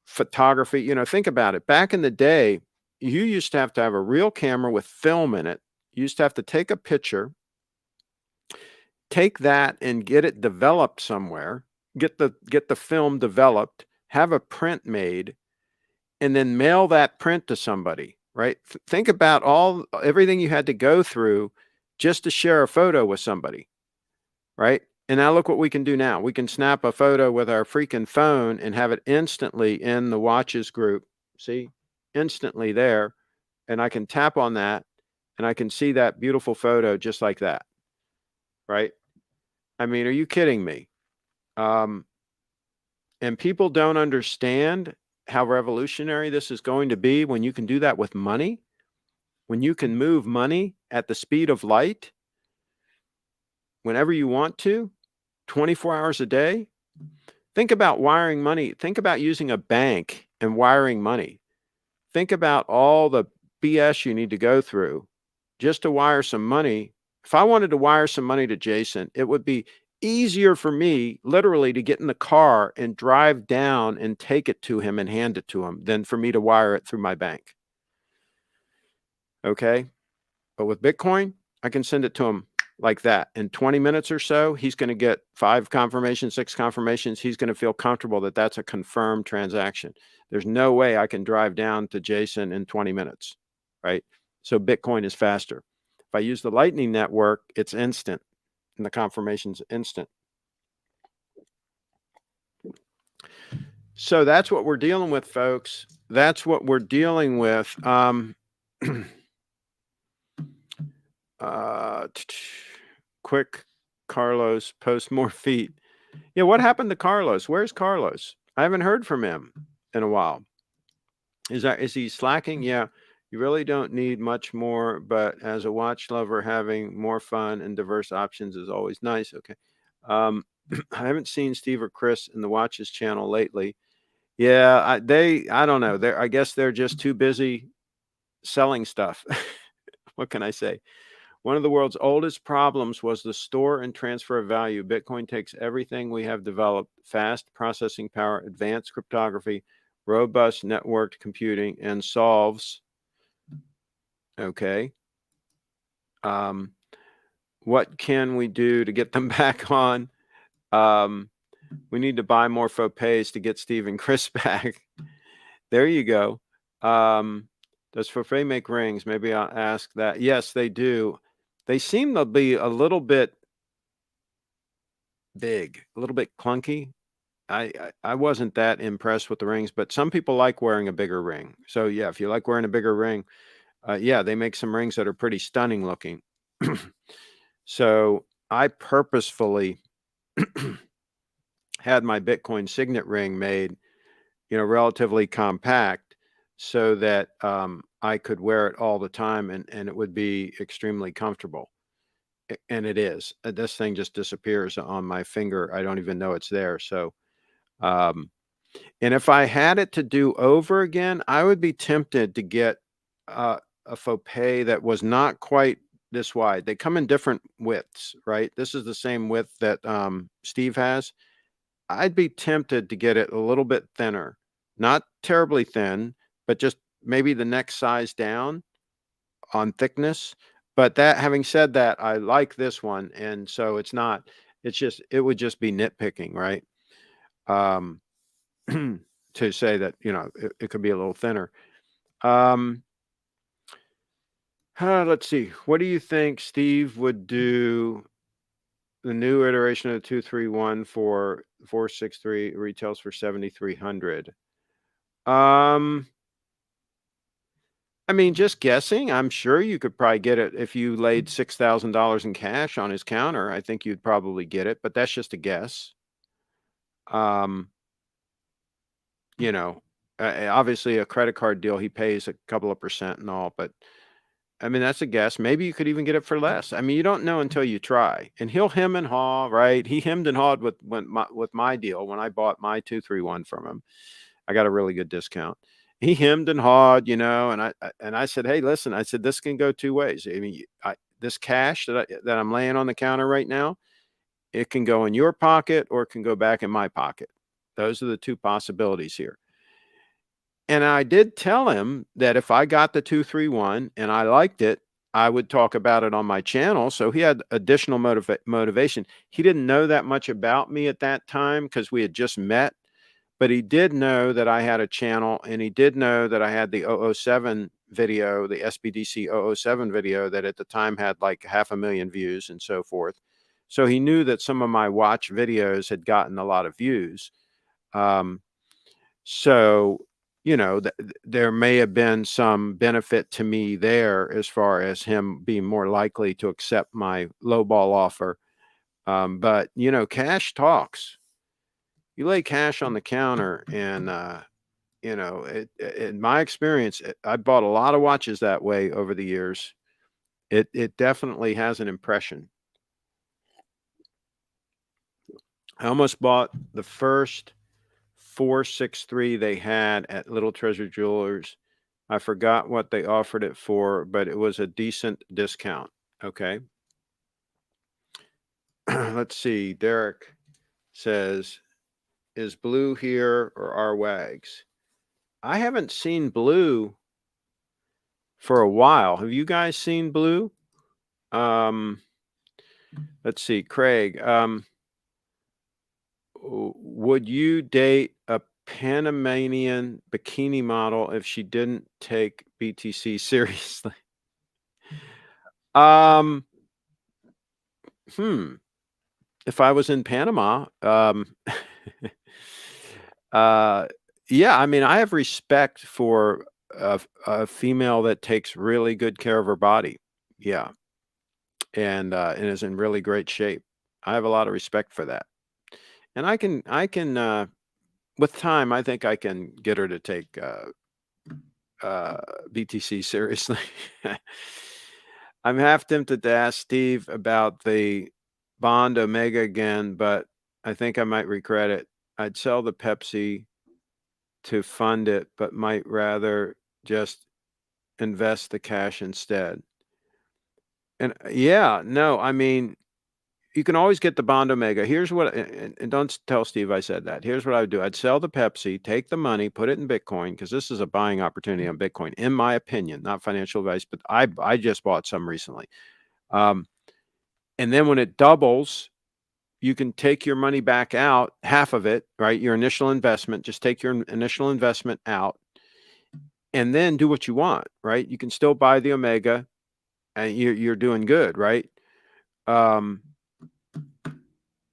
photography. Think about it. Back in the day, you used to have a real camera with film in it. You used to have to take a picture, take that and get it developed somewhere, get the film developed, have a print made, and then mail that print to somebody, right? Think about everything you had to go through just to share a photo with somebody, right? And now look what we can do now. We can snap a photo with our freaking phone and have it instantly in the watches group. See, instantly there. And I can tap on that and I can see that beautiful photo just like that, right? I mean, are you kidding me? And people don't understand how revolutionary this is going to be when you can do that with money, when you can move money at the speed of light, whenever you want to, 24 hours a day. Think about wiring money. Think about using a bank and wiring money. Think about all the BS you need to go through just to wire some money. If I wanted to wire some money to Jason, it would be easier for me literally to get in the car and drive down and take it to him and hand it to him than for me to wire it through my bank. Okay? But with Bitcoin, I can send it to him like that. In 20 minutes or so, he's going to get 5 confirmations, 6 confirmations. He's going to feel comfortable that that's a confirmed transaction. There's no way I can drive down to Jason in 20 minutes, right? So Bitcoin is faster. If I use the Lightning Network, it's instant, and the confirmation's instant. So that's what we're dealing with, folks. That's what we're dealing with. Quick, Carlos, post more feet. Yeah, what happened to Carlos? Where's Carlos? I haven't heard from him in a while. Is he slacking? Yeah, you really don't need much more, but as a watch lover, having more fun and diverse options is always nice. Okay. I haven't seen Steve or Chris in the Watches channel lately. Yeah, I don't know. I guess they're just too busy selling stuff. What can I say? One of the world's oldest problems was the store and transfer of value. Bitcoin takes everything we have developed, fast processing power, advanced cryptography, robust networked computing, and solves. Okay. What can we do to get them back on? We need to buy more faux pays to get Steve and Chris back. There you go. Does Fofay make rings? Maybe I'll ask that. Yes, they do. They seem to be a little bit big, a little bit clunky. I wasn't that impressed with the rings, but some people like wearing a bigger ring. So yeah, if you like wearing a bigger ring, yeah, they make some rings that are pretty stunning looking. So I purposefully had my Bitcoin signet ring made, relatively compact so that I could wear it all the time and it would be extremely comfortable. And it is. This thing just disappears on my finger. I don't even know it's there. So, um, and if I had it to do over again, I would be tempted to get a faux pay that was not quite this wide. They come in different widths, right? This is the same width that Steve has. I'd be tempted to get it a little bit thinner, not terribly thin, but just maybe the next size down on thickness. But that, having said that, I like this one, and so it would just be nitpicking, right? Um, to say that, it could be a little thinner. Um, let's see. What do you think Steve would do? The new iteration of the 231 for 463 retails for 7,300. I mean, just guessing. I'm sure you could probably get it if you laid $6,000 in cash on his counter. I think you'd probably get it, but that's just a guess. Um, you know, obviously a credit card deal, he pays a couple of percent and all, but I mean, that's a guess. Maybe you could even get it for less. I mean, you don't know until you try. And he'll hem and haw, right? He hemmed and hawed with my deal when I bought my 231 from him. I got a really good discount. He hemmed and hawed, and I said, "Hey, listen," I said, "this can go two ways. I mean, this cash that I'm laying on the counter right now, it can go in your pocket or it can go back in my pocket. Those are the two possibilities here." And I did tell him that if I got the 231 and I liked it, I would talk about it on my channel. So he had additional motivation. He didn't know that much about me at that time because we had just met, but he did know that I had a channel and he did know that I had the 007 video, the SBDC 007 video that at the time had like 500,000 views and so forth. So he knew that some of my watch videos had gotten a lot of views. Um, so, there may have been some benefit to me there as far as him being more likely to accept my lowball offer. But, cash talks. You lay cash on the counter and, in my experience, I bought a lot of watches that way over the years. It definitely has an impression. I almost bought the first 463 they had at Little Treasure Jewelers. I forgot what they offered it for, but it was a decent discount. Okay. Let's see. Derek says, is Blue here or our Wags? I haven't seen Blue for a while. Have you guys seen Blue? Let's see. Craig, would you date a Panamanian bikini model if she didn't take BTC seriously? Um, if I was in Panama, uh, yeah, I mean, I have respect for a female that takes really good care of her body. Yeah, and is in really great shape. I have a lot of respect for that, and I can with time, I think I can get her to take BTC seriously. I'm half tempted to ask Steve about the bond Omega again, but I think I might regret it. I'd sell the Pepsi to fund it, but might rather just invest the cash instead. And yeah, no, I mean, you can always get the bond Omega. Here's what, and don't tell Steve I said that. Here's what I would do. I'd sell the Pepsi, take the money, put it in Bitcoin, because this is a buying opportunity on Bitcoin, in my opinion, not financial advice, but I just bought some recently. And then when it doubles, you can take your money back out, half of it, right? Your initial investment, just take your initial investment out and then do what you want, right? You can still buy the Omega and you're doing good, right? Um,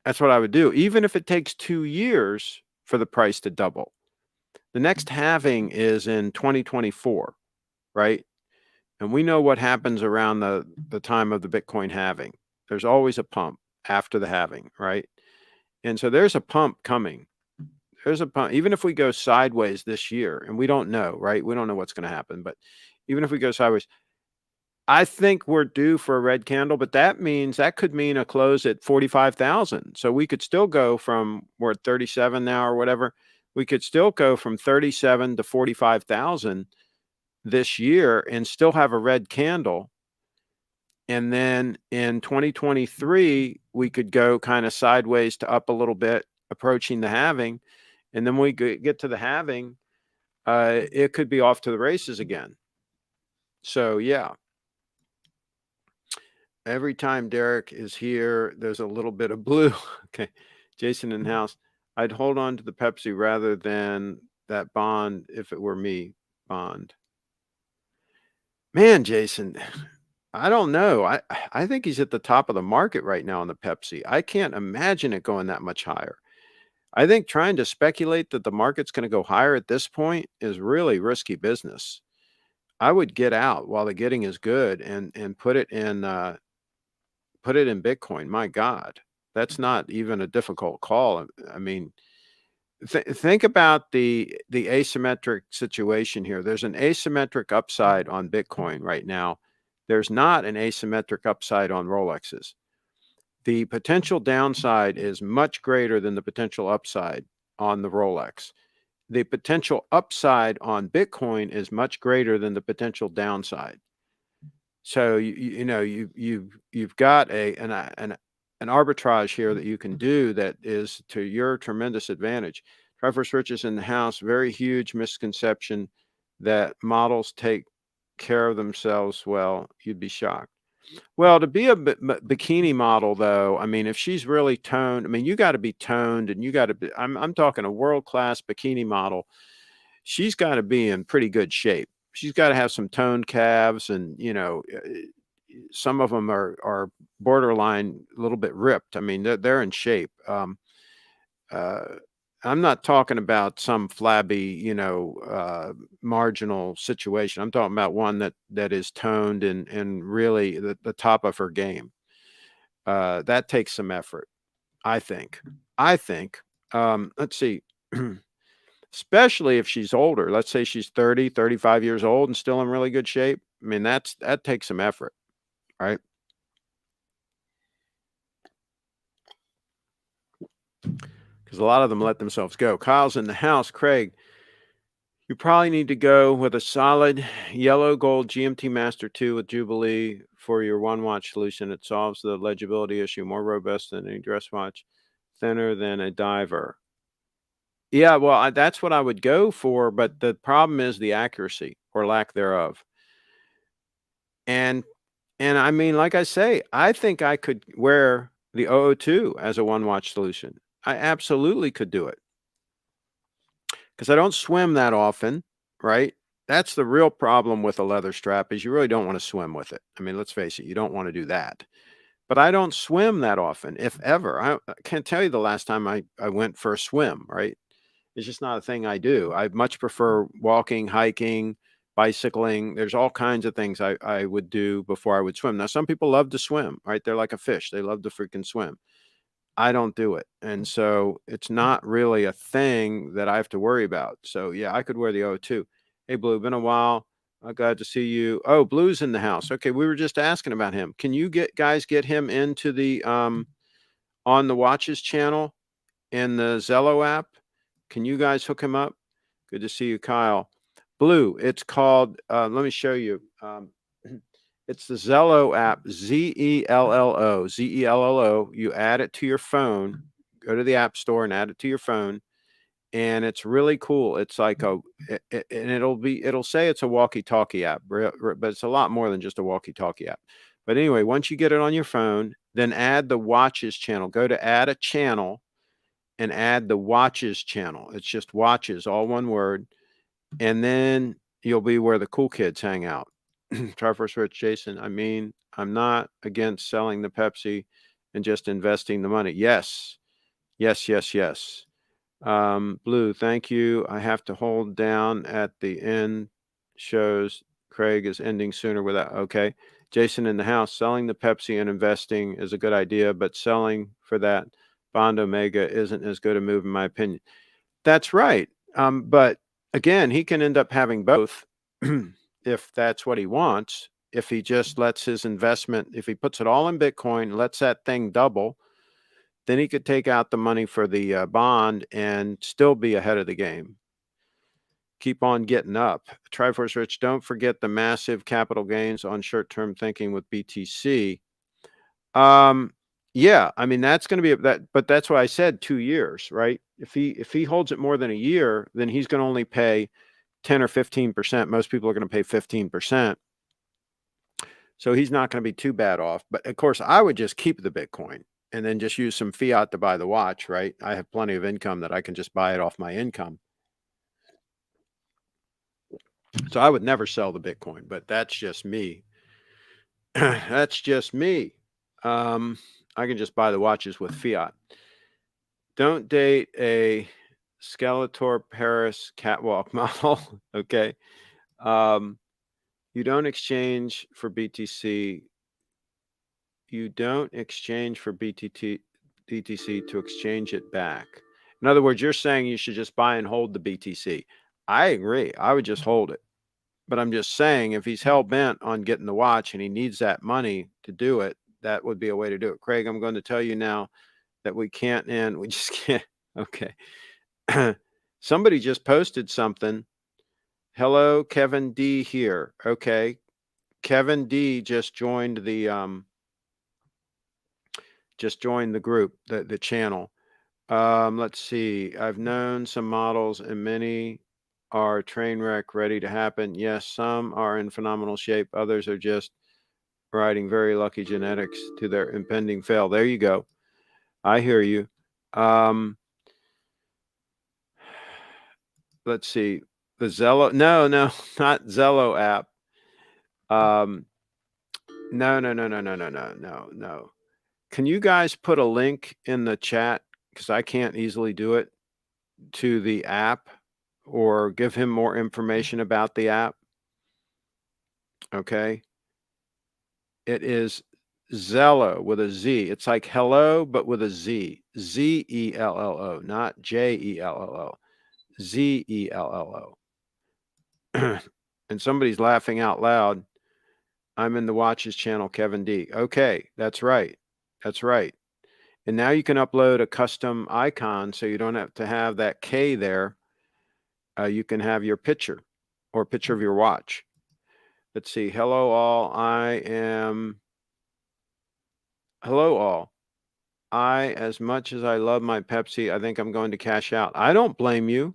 That's what I would do, even if it takes 2 years for the price to double. The next halving is in 2024, right? And we know what happens around the time of the Bitcoin halving. There's always a pump after the halving, right? And so there's a pump coming. There's a pump. Even if we go sideways this year, and we don't know, right? We don't know what's going to happen, but even if we go sideways, I think we're due for a red candle, but that could mean a close at 45,000. So we could still go from, we're at 37 now or whatever. We could still go from 37 to 45,000 this year and still have a red candle. And then in 2023, we could go kind of sideways to up a little bit, approaching the halving. And then we get to the halving, it could be off to the races again. So, yeah. Every time Derek is here, there's a little bit of blue. Okay. Jason in house. I'd hold on to the Pepsi rather than that bond if it were me. Bond. Man, Jason, I don't know. I think he's at the top of the market right now on the Pepsi. I can't imagine it going that much higher. I think trying to speculate that the market's going to go higher at this point is really risky business. I would get out while the getting is good and put it in Bitcoin. My God, that's not even a difficult call. I mean, think about the asymmetric situation here. There's an asymmetric upside on Bitcoin right now. There's not an asymmetric upside on Rolexes. The potential downside is much greater than the potential upside on the Rolex. The potential upside on Bitcoin is much greater than the potential downside. So you've got an arbitrage here that you can do that is to your tremendous advantage. Traverse Riches in the house. Very huge misconception that models take care of themselves well. You'd be shocked. Well, to be a bikini model, though, I mean, if she's really toned, I mean, you got to be toned, and you got to be. I'm talking a world class bikini model. She's got to be in pretty good shape. She's got to have some toned calves, and some of them are borderline a little bit ripped. I mean, they're in shape. Uh, I'm not talking about some flabby, marginal situation. I'm talking about one that is toned and really the top of her game. That takes some effort, I think. I think. Let's see. Especially if she's older. Let's say she's 30, 35 years old and still in really good shape. I mean, that takes some effort, right? Because a lot of them let themselves go. Kyle's in the house. Craig, you probably need to go with a solid yellow gold GMT Master 2 with Jubilee for your one watch solution. It solves the legibility issue, more robust than any dress watch, thinner than a diver. Yeah, well, that's what I would go for, but the problem is the accuracy or lack thereof. And I mean, like I say, I think I could wear the 002 as a one watch solution. I absolutely could do it because I don't swim that often, right? That's the real problem with a leather strap is you really don't want to swim with it. I mean, let's face it, you don't want to do that. But I don't swim that often, if ever. I can't tell you the last time I went for a swim, right? It's just not a thing I do. I much prefer walking, hiking, bicycling. There's all kinds of things I would do before I would swim. Now, some people love to swim, right? They're like a fish. They love to freaking swim. I don't do it. And so it's not really a thing that I have to worry about. So yeah, I could wear the O2. Hey, Blue, been a while. Glad to see you. Oh, Blue's in the house. Okay, we were just asking about him. Can you get him into the on the Watches channel in the Zello app? Can you guys hook him up? Good to see you, Kyle. Blue, it's called, let me show you. It's the Zello app, Zello, Zello. You add it to your phone, go to the App Store and add it to your phone. And it's really cool. It's like and it'll say it's a walkie-talkie app, but it's a lot more than just a walkie-talkie app. But anyway, once you get it on your phone, then add the Watches channel. Go to add a channel and add the Watches channel. It's just Watches, all one word. And then you'll be where the cool kids hang out. Try first rich, Jason. I mean, I'm not against selling the Pepsi and just investing the money. Yes. Blue, thank you. I have to hold down at the end. Shows Craig is ending sooner without. Okay. Jason in the house, selling the Pepsi and investing is a good idea, but selling for that Bond Omega isn't as good a move in my opinion. That's right. But again, he can end up having both if that's what he wants. If he just lets his investment, if he puts it all in Bitcoin, lets that thing double, then he could take out the money for the bond and still be ahead of the game. Keep on getting up. Triforce Rich, don't forget the massive capital gains on short-term thinking with BTC. Yeah, I mean that's going to be that, but that's why I said 2 years, right? If he holds it more than a year, then he's going to only pay 10 or 15%. Most people are going to pay 15%. So he's not going to be too bad off. But of course, I would just keep the Bitcoin and then just use some fiat to buy the watch, right? I have plenty of income that I can just buy it off my income. So I would never sell the Bitcoin, but that's just me. That's just me. I can just buy the watches with fiat. Don't date a Skeletor Paris catwalk model. Okay. You don't exchange for BTC. You don't exchange for BTC to exchange it back. In other words, you're saying you should just buy and hold the BTC. I agree. I would just hold it. But I'm just saying if he's hell bent on getting the watch and he needs that money to do it, that would be a way to do it. Craig, I'm going to tell you now that we can't end. We just can't. Okay. Somebody just posted something. Hello, Kevin D here. Okay. Kevin D just joined the group, the channel. Let's see. I've known some models and many are train wreck ready to happen. Yes, some are in phenomenal shape. Others are just riding very lucky genetics to their impending fail. There you go. I hear you. Let's see. The Zello. No, not Zello app. No. Can you guys put a link in the chat? Because I can't easily do it, to the app, or give him more information about the app. Okay. It is Zello with a Z. It's like hello, but with a Z. Zello, not Jello. Zello. And somebody's laughing out loud. I'm in the Watches channel, Kevin D. Okay, that's right. That's right. And now you can upload a custom icon so you don't have to have that K there. You can have your picture or picture of your watch. Let's see. Hello, all. Hello, all. As much as I love my Pepsi, I think I'm going to cash out. I don't blame you.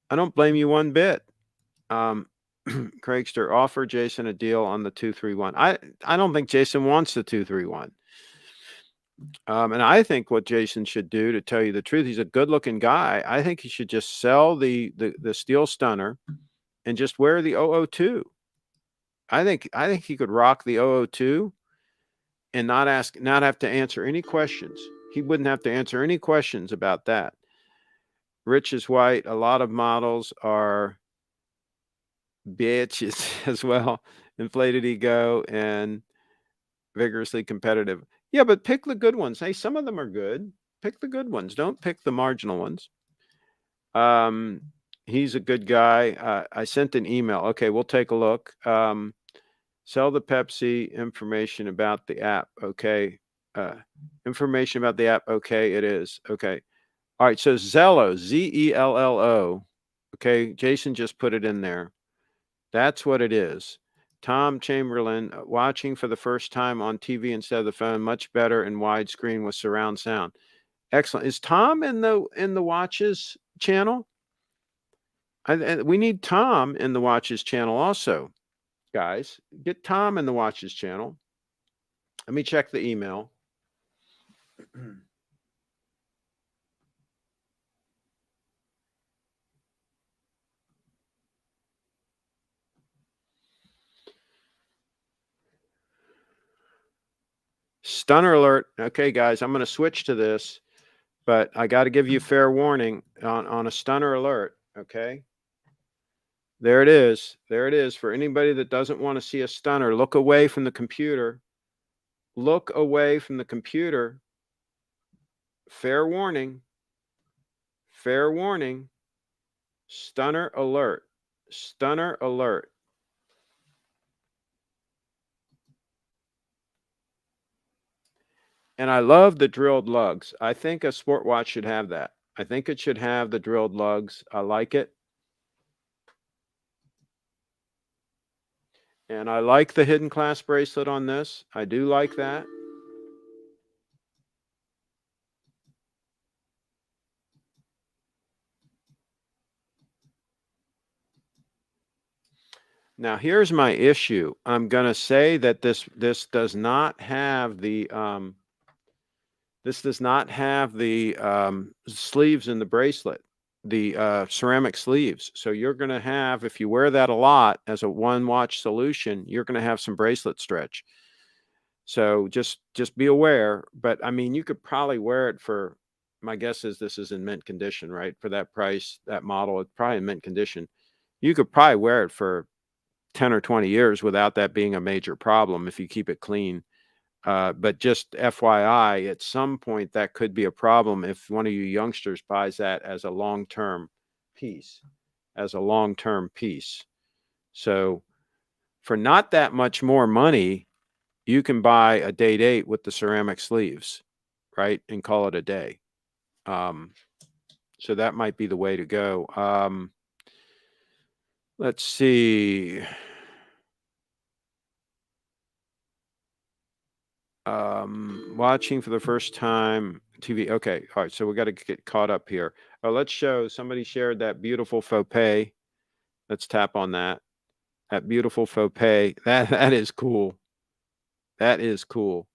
I don't blame you one bit. Craigster, offer Jason a deal on the 231. I don't think Jason wants the 231. And I think what Jason should do, to tell you the truth, he's a good-looking guy. I think he should just sell the Steel Stunner and just wear the 002. I think he could rock the 002 and not have to answer any questions. He wouldn't have to answer any questions about that. Rich is white. A lot of models are bitches as well. Inflated ego and vigorously competitive. Yeah, but pick the good ones. Hey, some of them are good. Pick the good ones. Don't pick the marginal ones. He's a good guy. I sent an email. Okay, we'll take a look. Sell the Pepsi, information about the app. Okay. Information about the app. Okay, it is. Okay. All right. So Zello, Zello. Okay. Jason just put it in there. That's what it is. Tom Chamberlain, watching for the first time on TV instead of the phone, much better in widescreen with surround sound. Excellent. Is Tom in the Watches channel? We need Tom in the Watches channel also, guys. Get Tom in the Watches channel. Let me check the email. stunner alert. Okay, guys, I'm going to switch to this, but I got to give you fair warning on a stunner alert. Okay. There it is. There it is. For anybody that doesn't want to see a stunner, look away from the computer. Look away from the computer. Fair warning. Fair warning. Stunner alert. Stunner alert. And I love the drilled lugs. I think a sport watch should have that. I think it should have the drilled lugs. I like it. And I like the hidden clasp bracelet on this. I do like that. Now here's my issue. I'm going to say that this does not have the sleeves in the bracelet, the ceramic sleeves. So you're going to have, if you wear that a lot as a one watch solution, you're going to have some bracelet stretch. So just be aware. But I mean, you could probably wear it for, my guess is this is in mint condition, right? For that price, that model, it's probably in mint condition. You could probably wear it for 10 or 20 years without that being a major problem if you keep it clean. But just FYI, at some point that could be a problem if one of you youngsters buys that as a long-term piece, So for not that much more money, you can buy a date 8 with the ceramic sleeves, right? And call it a day. So that might be the way to go. Let's see. Watching for the first time TV. Okay. All right. So we got to get caught up here. Oh, let's show, somebody shared that beautiful faux pay. Let's tap on that. That beautiful faux pay. That is cool. That is cool.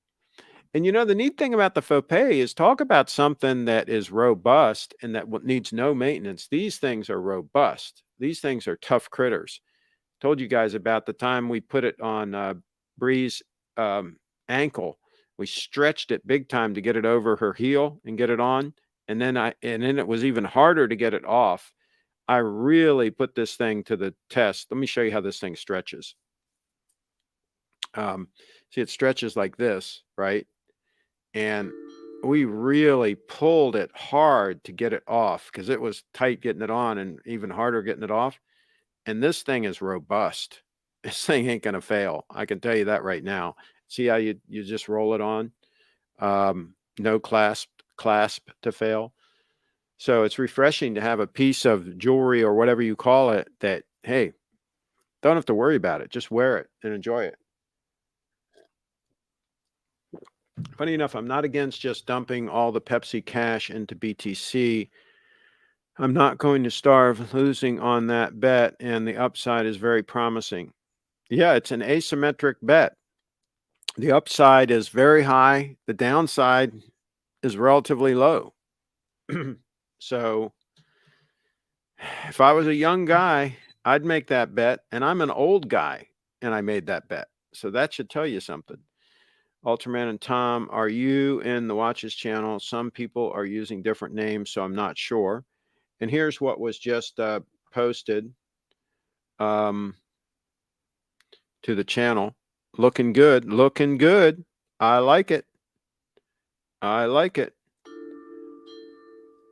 And you know, the neat thing about the faux pay is talk about something that is robust and that needs no maintenance. These things are robust. These things are tough critters. Told you guys about the time we put it on Bree's ankle. We stretched it big time to get it over her heel and get it on. And then it was even harder to get it off. I really put this thing to the test. Let me show you how this thing stretches. See, it stretches like this, right? And we really pulled it hard to get it off because it was tight getting it on and even harder getting it off. And this thing is robust. This thing ain't going to fail. I can tell you that right now. See how you just roll it on? No clasp to fail. So it's refreshing to have a piece of jewelry or whatever you call it that, hey, don't have to worry about it. Just wear it and enjoy it. Funny enough, I'm not against just dumping all the Pepsi cash into BTC. I'm not going to starve losing on that bet, and the upside is very promising. Yeah, it's an asymmetric bet. The upside is very high. The downside is relatively low. So if I was a young guy, I'd make that bet, and I'm an old guy, and I made that bet. So that should tell you something. Ultraman and Tom, are you in the Watches channel? Some people are using different names, so I'm not sure. And here's what was just posted to the channel. Looking good. Looking good. I like it. I like it.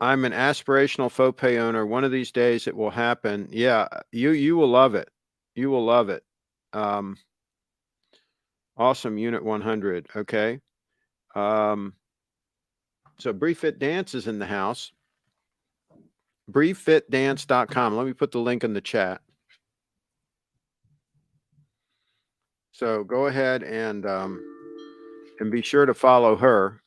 I'm an aspirational faux pay owner. One of these days it will happen. Yeah, you will love it. You will love it. Awesome Unit 100. Okay. So BrieFit Dance is in the house. BrieFitDance.com. Let me put the link in the chat. So go ahead and be sure to follow her.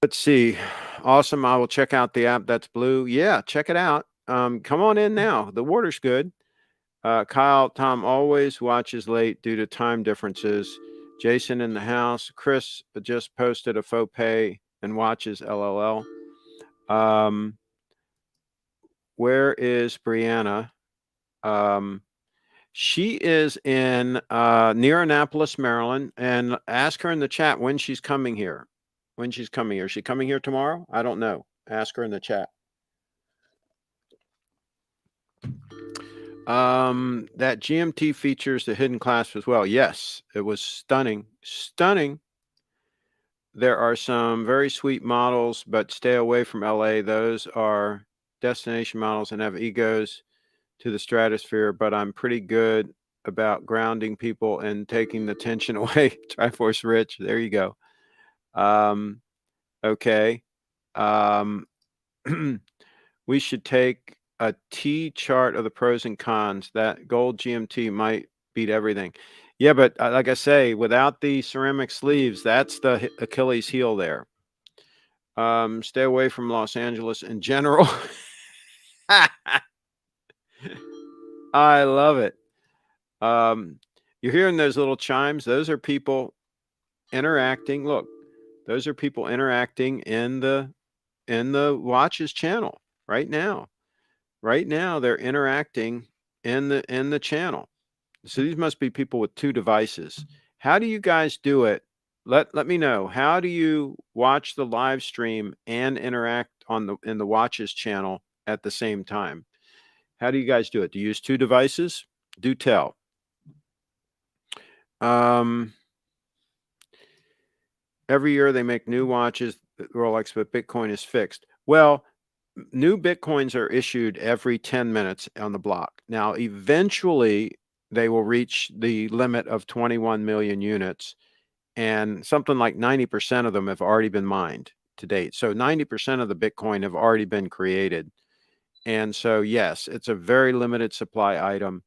Let's see. Awesome. I will check out the app. That's blue. Yeah, check it out. Come on in now. The water's good. Kyle, Tom always watches late due to time differences. Jason in the house. Chris just posted a faux pay and watches LLL. Where is Brianna? She is in near Annapolis, Maryland, and ask her in the chat when she's coming here. When she's coming here. Is she coming here tomorrow? I don't know. Ask her in the chat. That GMT features the hidden clasp as well. Yes, it was stunning. Stunning. There are some very sweet models, but stay away from LA. Those are destination models and have egos to the stratosphere, but I'm pretty good about grounding people and taking the tension away. Triforce Rich, there you go. Okay. We should take a T chart of the pros and cons. That gold GMT might beat everything. Yeah, but like I say, without the ceramic sleeves, that's the Achilles heel there. Stay away from Los Angeles in general. I love it. You're hearing those little chimes. Those are people interacting. Look, those are people interacting in the watches channel right now. Right now, they're interacting in the channel. So these must be people with two devices. How do you guys do it? Let me know. How do you watch the live stream and interact in the watches channel at the same time? How do you guys do it? Do you use two devices? Do tell. Every year they make new watches, Rolex, but Bitcoin is fixed. Well, new Bitcoins are issued every 10 minutes on the block. Now, eventually, they will reach the limit of 21 million units, and something like 90% of them have already been mined to date. So 90% of the Bitcoin have already been created. And so, yes, it's a very limited supply item,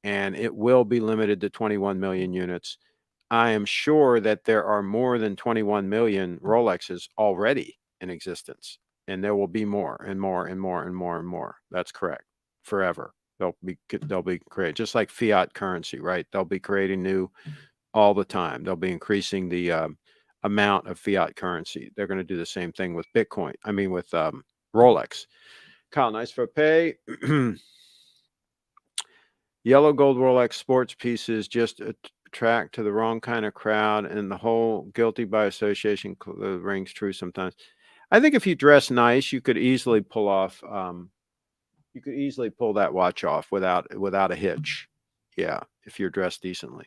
and it will be limited to 21 million units. I am sure that there are more than 21 million Rolexes already in existence, and there will be more and more and more and more and more. That's correct. Forever. They'll be created just like fiat currency, right? They'll be creating new all the time. They'll be increasing the amount of fiat currency. They're going to do the same thing with Bitcoin. I mean, with Rolex. Kyle, nice for pay. Yellow gold Rolex sports pieces just attract to the wrong kind of crowd, and the whole guilty by association rings true sometimes. I think if you dress nice, you could easily pull off. You could easily pull that watch off without a hitch. Yeah, if you're dressed decently,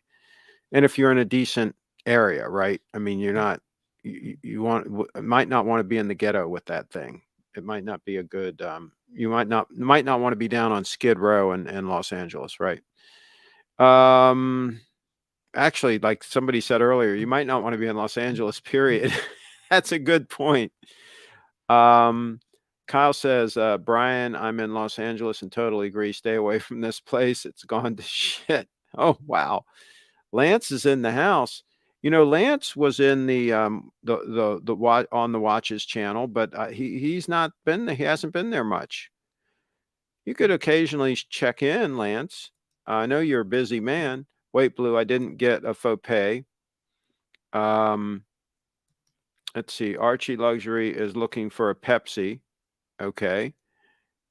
and if you're in a decent area, right? I mean, you're not. You might not want to be in the ghetto with that thing. It might not be a good. You might not want to be down on Skid Row in Los Angeles, right? Actually, like somebody said earlier, you might not want to be in Los Angeles, period. That's a good point. Kyle says, Brian, I'm in Los Angeles and totally agree. Stay away from this place. It's gone to shit. Oh, wow. Lance is in the house. You know, Lance was in the on the Watches channel, but he's not been there. He hasn't been there much. You could occasionally check in, Lance. I know you're a busy man. Wait, Blue, I didn't get a faux pay. Let's see. Archie Luxury is looking for a Pepsi. Okay.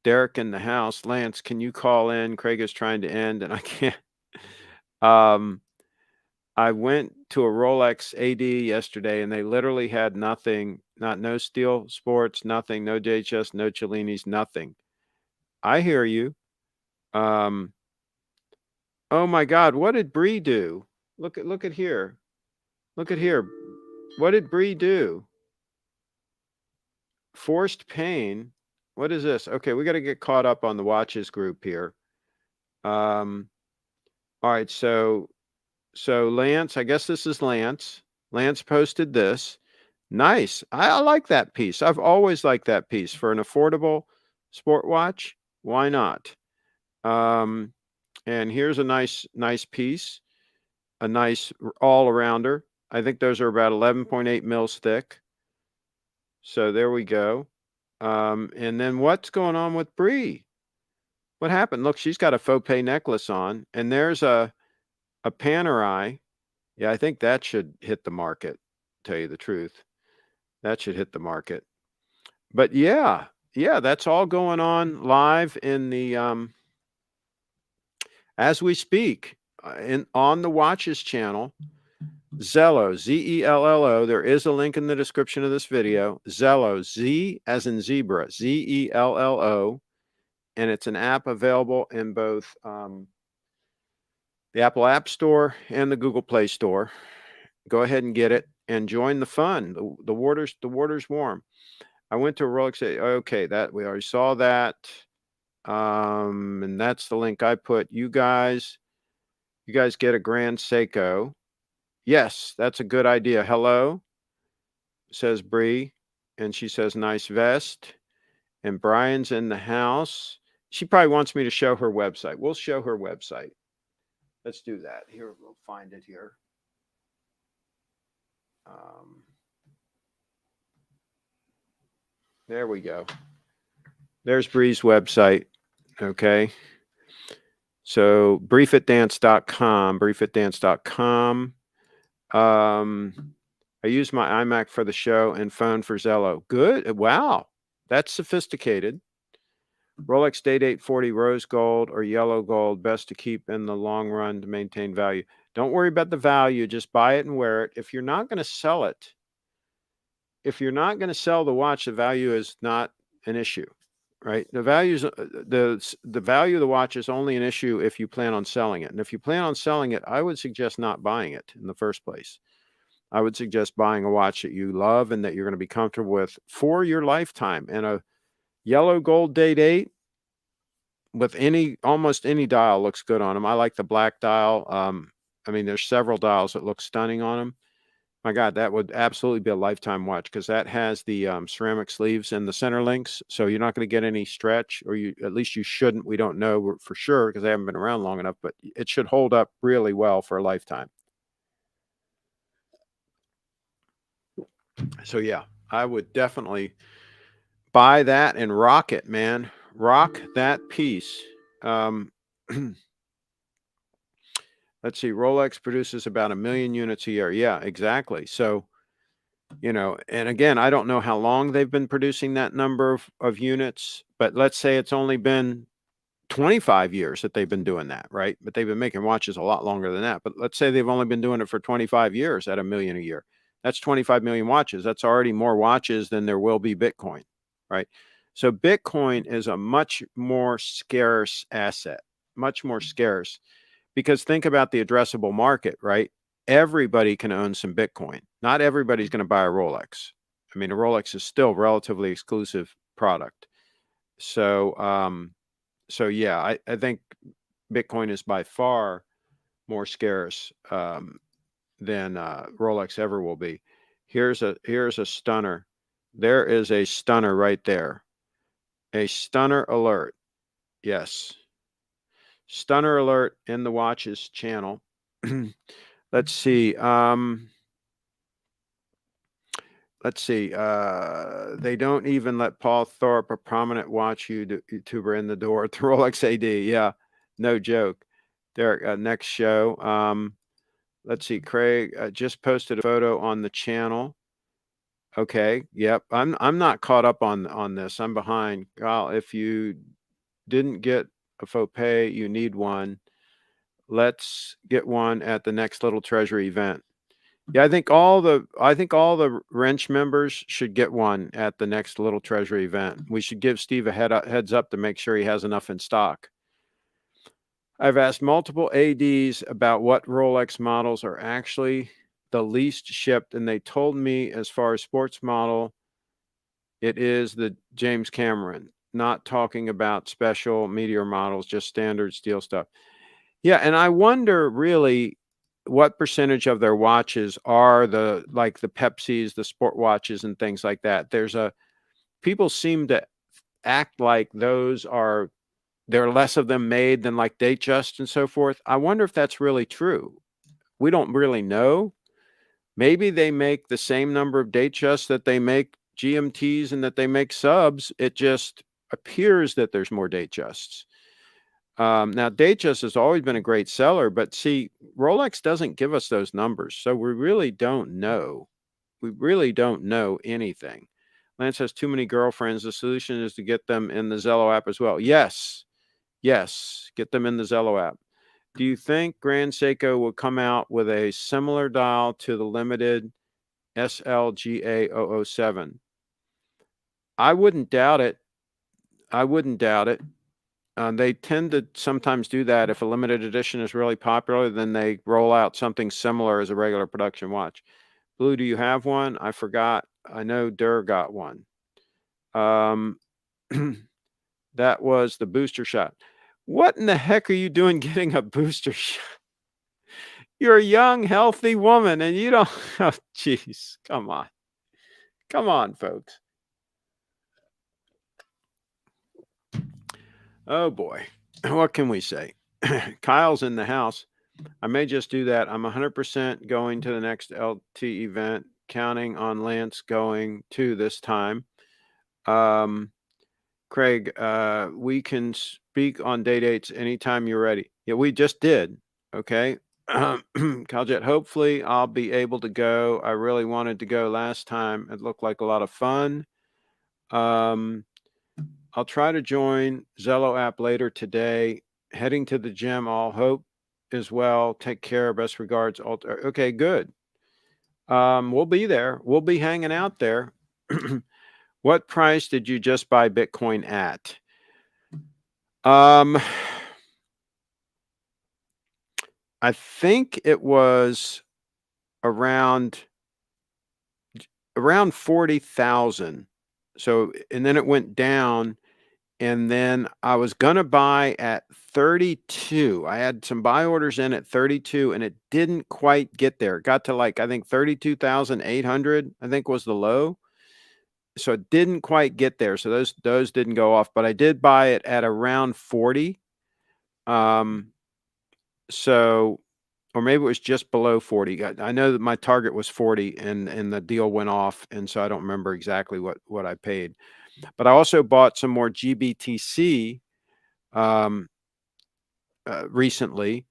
Derek in the house. Lance, can you call in? Craig is trying to end, and I can't. I went to a Rolex AD yesterday, and they literally had nothing. No Steel Sports, nothing. No JHS, no Cellini's, nothing. I hear you. Oh my God, what did Bree do? Look at here. Look at here. What did Bree do? Forced pain. What is this? Okay, we got to get caught up on the watches group here. All right, so Lance, I guess this is Lance. Lance posted this. Nice. I like that piece. I've always liked that piece for an affordable sport watch. Why not? And here's a nice piece, a nice all-arounder. I think those are about 11.8 mils thick. So there we go. And then what's going on with Bree? What happened? Look, she's got a faux pay necklace on, and there's a Panerai. Yeah, I think that should hit the market, to tell you the truth. That should hit the market. But yeah, that's all going on live in the as we speak, on the watches channel, Zello, Zello. There is a link in the description of this video. Zello, Z as in zebra, Zello, and it's an app available in both the Apple App Store and the Google Play Store. Go ahead and get it and join the fun. The water's warm. I went to Rolex. Okay, that we already saw that. And that's the link I put. You guys get a Grand Seiko. Yes, that's a good idea. Hello, says Bree, and she says nice vest. And Brian's in the house. She probably wants me to show her website. We'll show her website. Let's do that. Here, we'll find it here. There we go. There's Bree's website. Okay. So briefitdance.com. I use my iMac for the show and phone for Zello. Good. Wow. That's sophisticated. Rolex Date 840 rose gold or yellow gold, best to keep in the long run to maintain value. Don't worry about the value. Just buy it and wear it. If you're not going to sell it, if you're not going to sell the watch, the value is not an issue, right? The values, the value of the watch is only an issue if you plan on selling it. And if you plan on selling it, I would suggest not buying it in the first place. I would suggest buying a watch that you love and that you're going to be comfortable with for your lifetime. And a yellow gold Date 8 with almost any dial looks good on them. I like the black dial. I mean, there's several dials that look stunning on them. My God, that would absolutely be a lifetime watch because that has the ceramic sleeves and the center links. So you're not going to get any stretch, or at least you shouldn't. We don't know for sure because they haven't been around long enough, but it should hold up really well for a lifetime. So yeah, I would definitely buy that and rock it, man. Rock that piece. Let's see. Rolex produces about 1 million units a year. Yeah, exactly. So, and again, I don't know how long they've been producing that number of units, but let's say it's only been 25 years that they've been doing that, right? But they've been making watches a lot longer than that. But let's say they've only been doing it for 25 years at 1 million a year. That's 25 million watches. That's already more watches than there will be Bitcoin, right? So Bitcoin is a much more scarce asset, much more scarce, because think about the addressable market, right? Everybody can own some Bitcoin. Not everybody's going to buy a Rolex. I mean, a Rolex is still relatively exclusive product. So, yeah, I think Bitcoin is by far more scarce than Rolex ever will be. Here's a stunner. There is a stunner right there. A stunner alert. Yes. Stunner alert in the watches channel. Let's see. Let's see. They don't even let Paul Thorpe, a prominent watch YouTuber, in the door at the Rolex AD. Yeah, no joke. Derek, next show. Let's see. Craig just posted a photo on the channel. Okay. Yep. I'm not caught up on this. I'm behind. Well, if you didn't get a faux pay, you need one. Let's get one at the next Little Treasury event. Yeah, I think all the Wrench members should get one at the next Little Treasury event. We should give Steve a heads up to make sure he has enough in stock. I've asked multiple ADs about what Rolex models are actually the least shipped, and they told me as far as sports model, it is the James Cameron, not talking about special meteor models, just standard steel stuff. Yeah, and I wonder really what percentage of their watches are the Pepsis, the sport watches and things like that. People seem to act like there are less of them made than like Datejust and so forth. I wonder if that's really true. We don't really know. Maybe they make the same number of Datejusts that they make GMTs and that they make subs. It just appears that there's more Datejusts. Now, Datejust has always been a great seller, but see, Rolex doesn't give us those numbers, so we really don't know. We really don't know anything. Lance has too many girlfriends. The solution is to get them in the Zello app as well. Yes, get them in the Zello app. Do you think Grand Seiko will come out with a similar dial to the limited SLGA007? I wouldn't doubt it. I wouldn't doubt it. They tend to sometimes do that. If a limited edition is really popular, then they roll out something similar as a regular production watch. Blue, do you have one? I forgot. I know Durr got one. That was the booster shot. What in the heck are you doing getting a booster shot? You're a young, healthy woman, and you don't. Oh, jeez. Come on. Come on, folks. Oh, boy. What can we say? Kyle's in the house. I may just do that. I'm 100% going to the next LT event, counting on Lance going to this time. Craig, we can speak on day dates anytime you're ready. Yeah, we just did. Okay. Caljet, hopefully I'll be able to go. I really wanted to go last time. It looked like a lot of fun. I'll try to join Zello app later today. Heading to the gym, all hope as well. Take care. Best regards. Okay, good. We'll be there. We'll be hanging out there. What price did you just buy Bitcoin at? I think it was around 40,000. So, and then it went down, and then I was gonna buy at 32. I had some buy orders in at 32, and it didn't quite get there. It got to like, I think 32,800, I think was the low. So it didn't quite get there. So those didn't go off, but I did buy it at around 40. So, or maybe it was just below 40. I know that my target was 40, and the deal went off, and so I don't remember exactly what I paid. But I also bought some more GBTC recently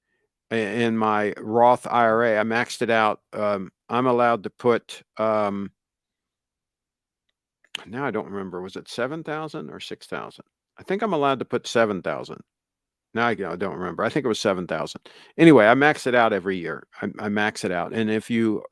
in my Roth IRA. I maxed it out. I'm allowed to put now I don't remember. Was it 7,000 or 6,000? I think I'm allowed to put 7,000. Now I don't remember. I think it was 7,000. Anyway, I max it out every year. I max it out. And if your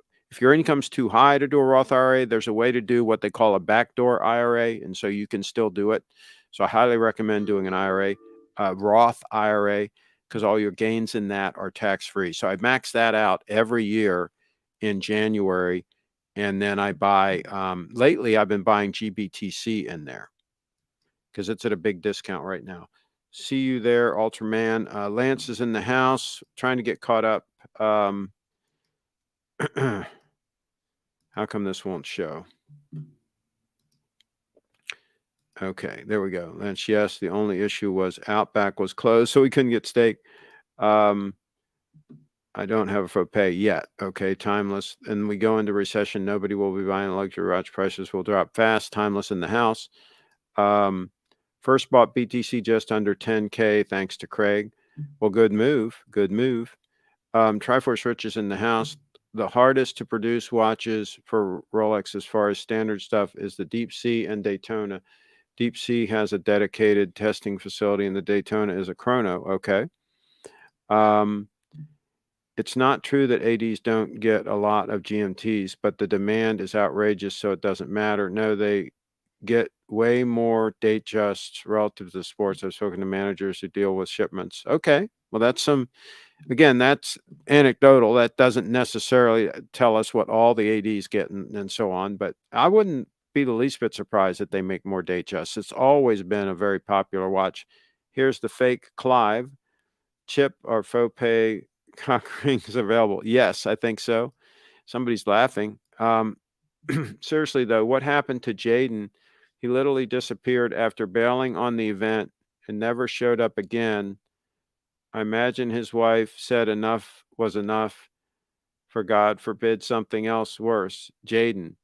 income's too high to do a Roth IRA, there's a way to do what they call a backdoor IRA, and so you can still do it. So I highly recommend doing an IRA, Roth IRA, because all your gains in that are tax-free. So I max that out every year in January, and then I buy. Lately, I've been buying GBTC in there because it's at a big discount right now. See you there, Ultraman. Lance is in the house, trying to get caught up. How come this won't show? Okay, there we go. Lance, yes, the only issue was Outback was closed, so we couldn't get steak. I don't have a for pay yet. Okay, timeless. And we go into recession, nobody will be buying luxury watch. Prices will drop fast. Timeless in the house. First bought BTC just under 10K, thanks to Craig. Well, good move. Good move. Triforce Rich is in the house. The hardest to produce watches for Rolex as far as standard stuff is the Deep Sea and Daytona. Deep Sea has a dedicated testing facility, and the Daytona is a chrono. Okay. It's not true that ADs don't get a lot of GMTs, but the demand is outrageous, so it doesn't matter. No, they get way more date justs relative to sports. I've spoken to managers who deal with shipments. Okay, well, that's anecdotal. That doesn't necessarily tell us what all the ADs get and so on, but I wouldn't be the least bit surprised that they make more date justs. It's always been a very popular watch. Here's the fake Clive. Chip or faux pay cock rings available? Yes, I think so. Somebody's laughing. Seriously, though, what happened to Jaden? He literally disappeared after bailing on the event and never showed up again. I imagine his wife said enough was enough, for God forbid something else worse. Jaden.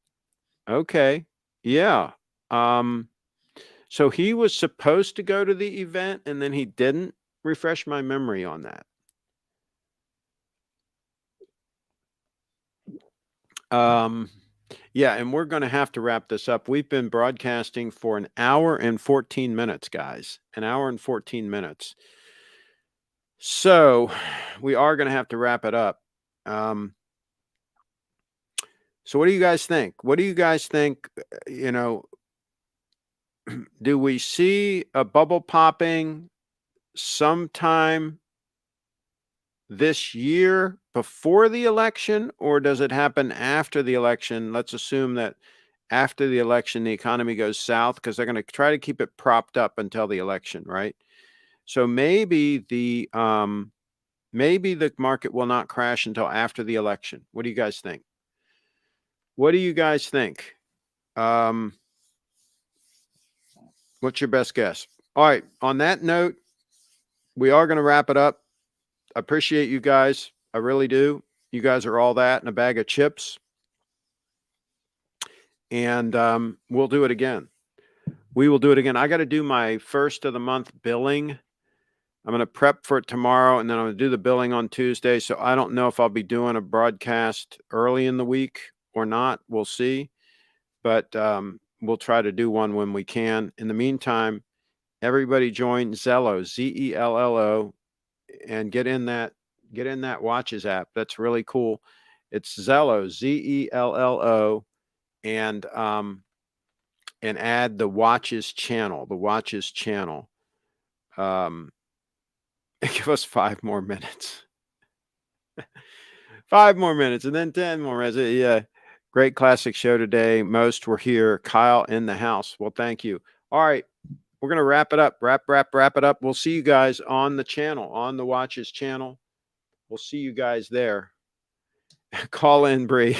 Okay. Yeah. So he was supposed to go to the event and then he didn't. Refresh my memory on that. Yeah, and we're going to have to wrap this up. We've been broadcasting for an hour and 14 minutes, guys. An hour and 14 minutes. So we are going to have to wrap it up. So what do you guys think? What do you guys think? Do we see a bubble popping sometime this year before the election, or does it happen after the election? Let's assume that after the election, the economy goes south because they're going to try to keep it propped up until the election, right? So maybe the market will not crash until after the election. What do you guys think? What do you guys think? What's your best guess? All right. On that note, we are going to wrap it up. I appreciate you guys. I really do. You guys are all that and a bag of chips. And we'll do it again. We will do it again. I got to do my first of the month billing. I'm going to prep for it tomorrow, and then I'm going to do the billing on Tuesday. So I don't know if I'll be doing a broadcast early in the week or not. We'll see. But we'll try to do one when we can. In the meantime, everybody join Zello, Zello, and get in that Watches app. That's really cool. It's Zello, Zello, and add the Watches channel. Give us 5 more minutes. 5 more minutes, and then 10 more minutes. Yeah. Great classic show today. Most were here. Kyle in the house. Well, thank you. All right. We're going to wrap it up. Wrap it up. We'll see you guys on the channel, on the Watches channel. We'll see you guys there. Call in, Bree.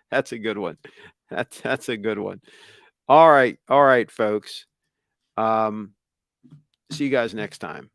That's a good one. That's a good one. All right, folks. See you guys next time.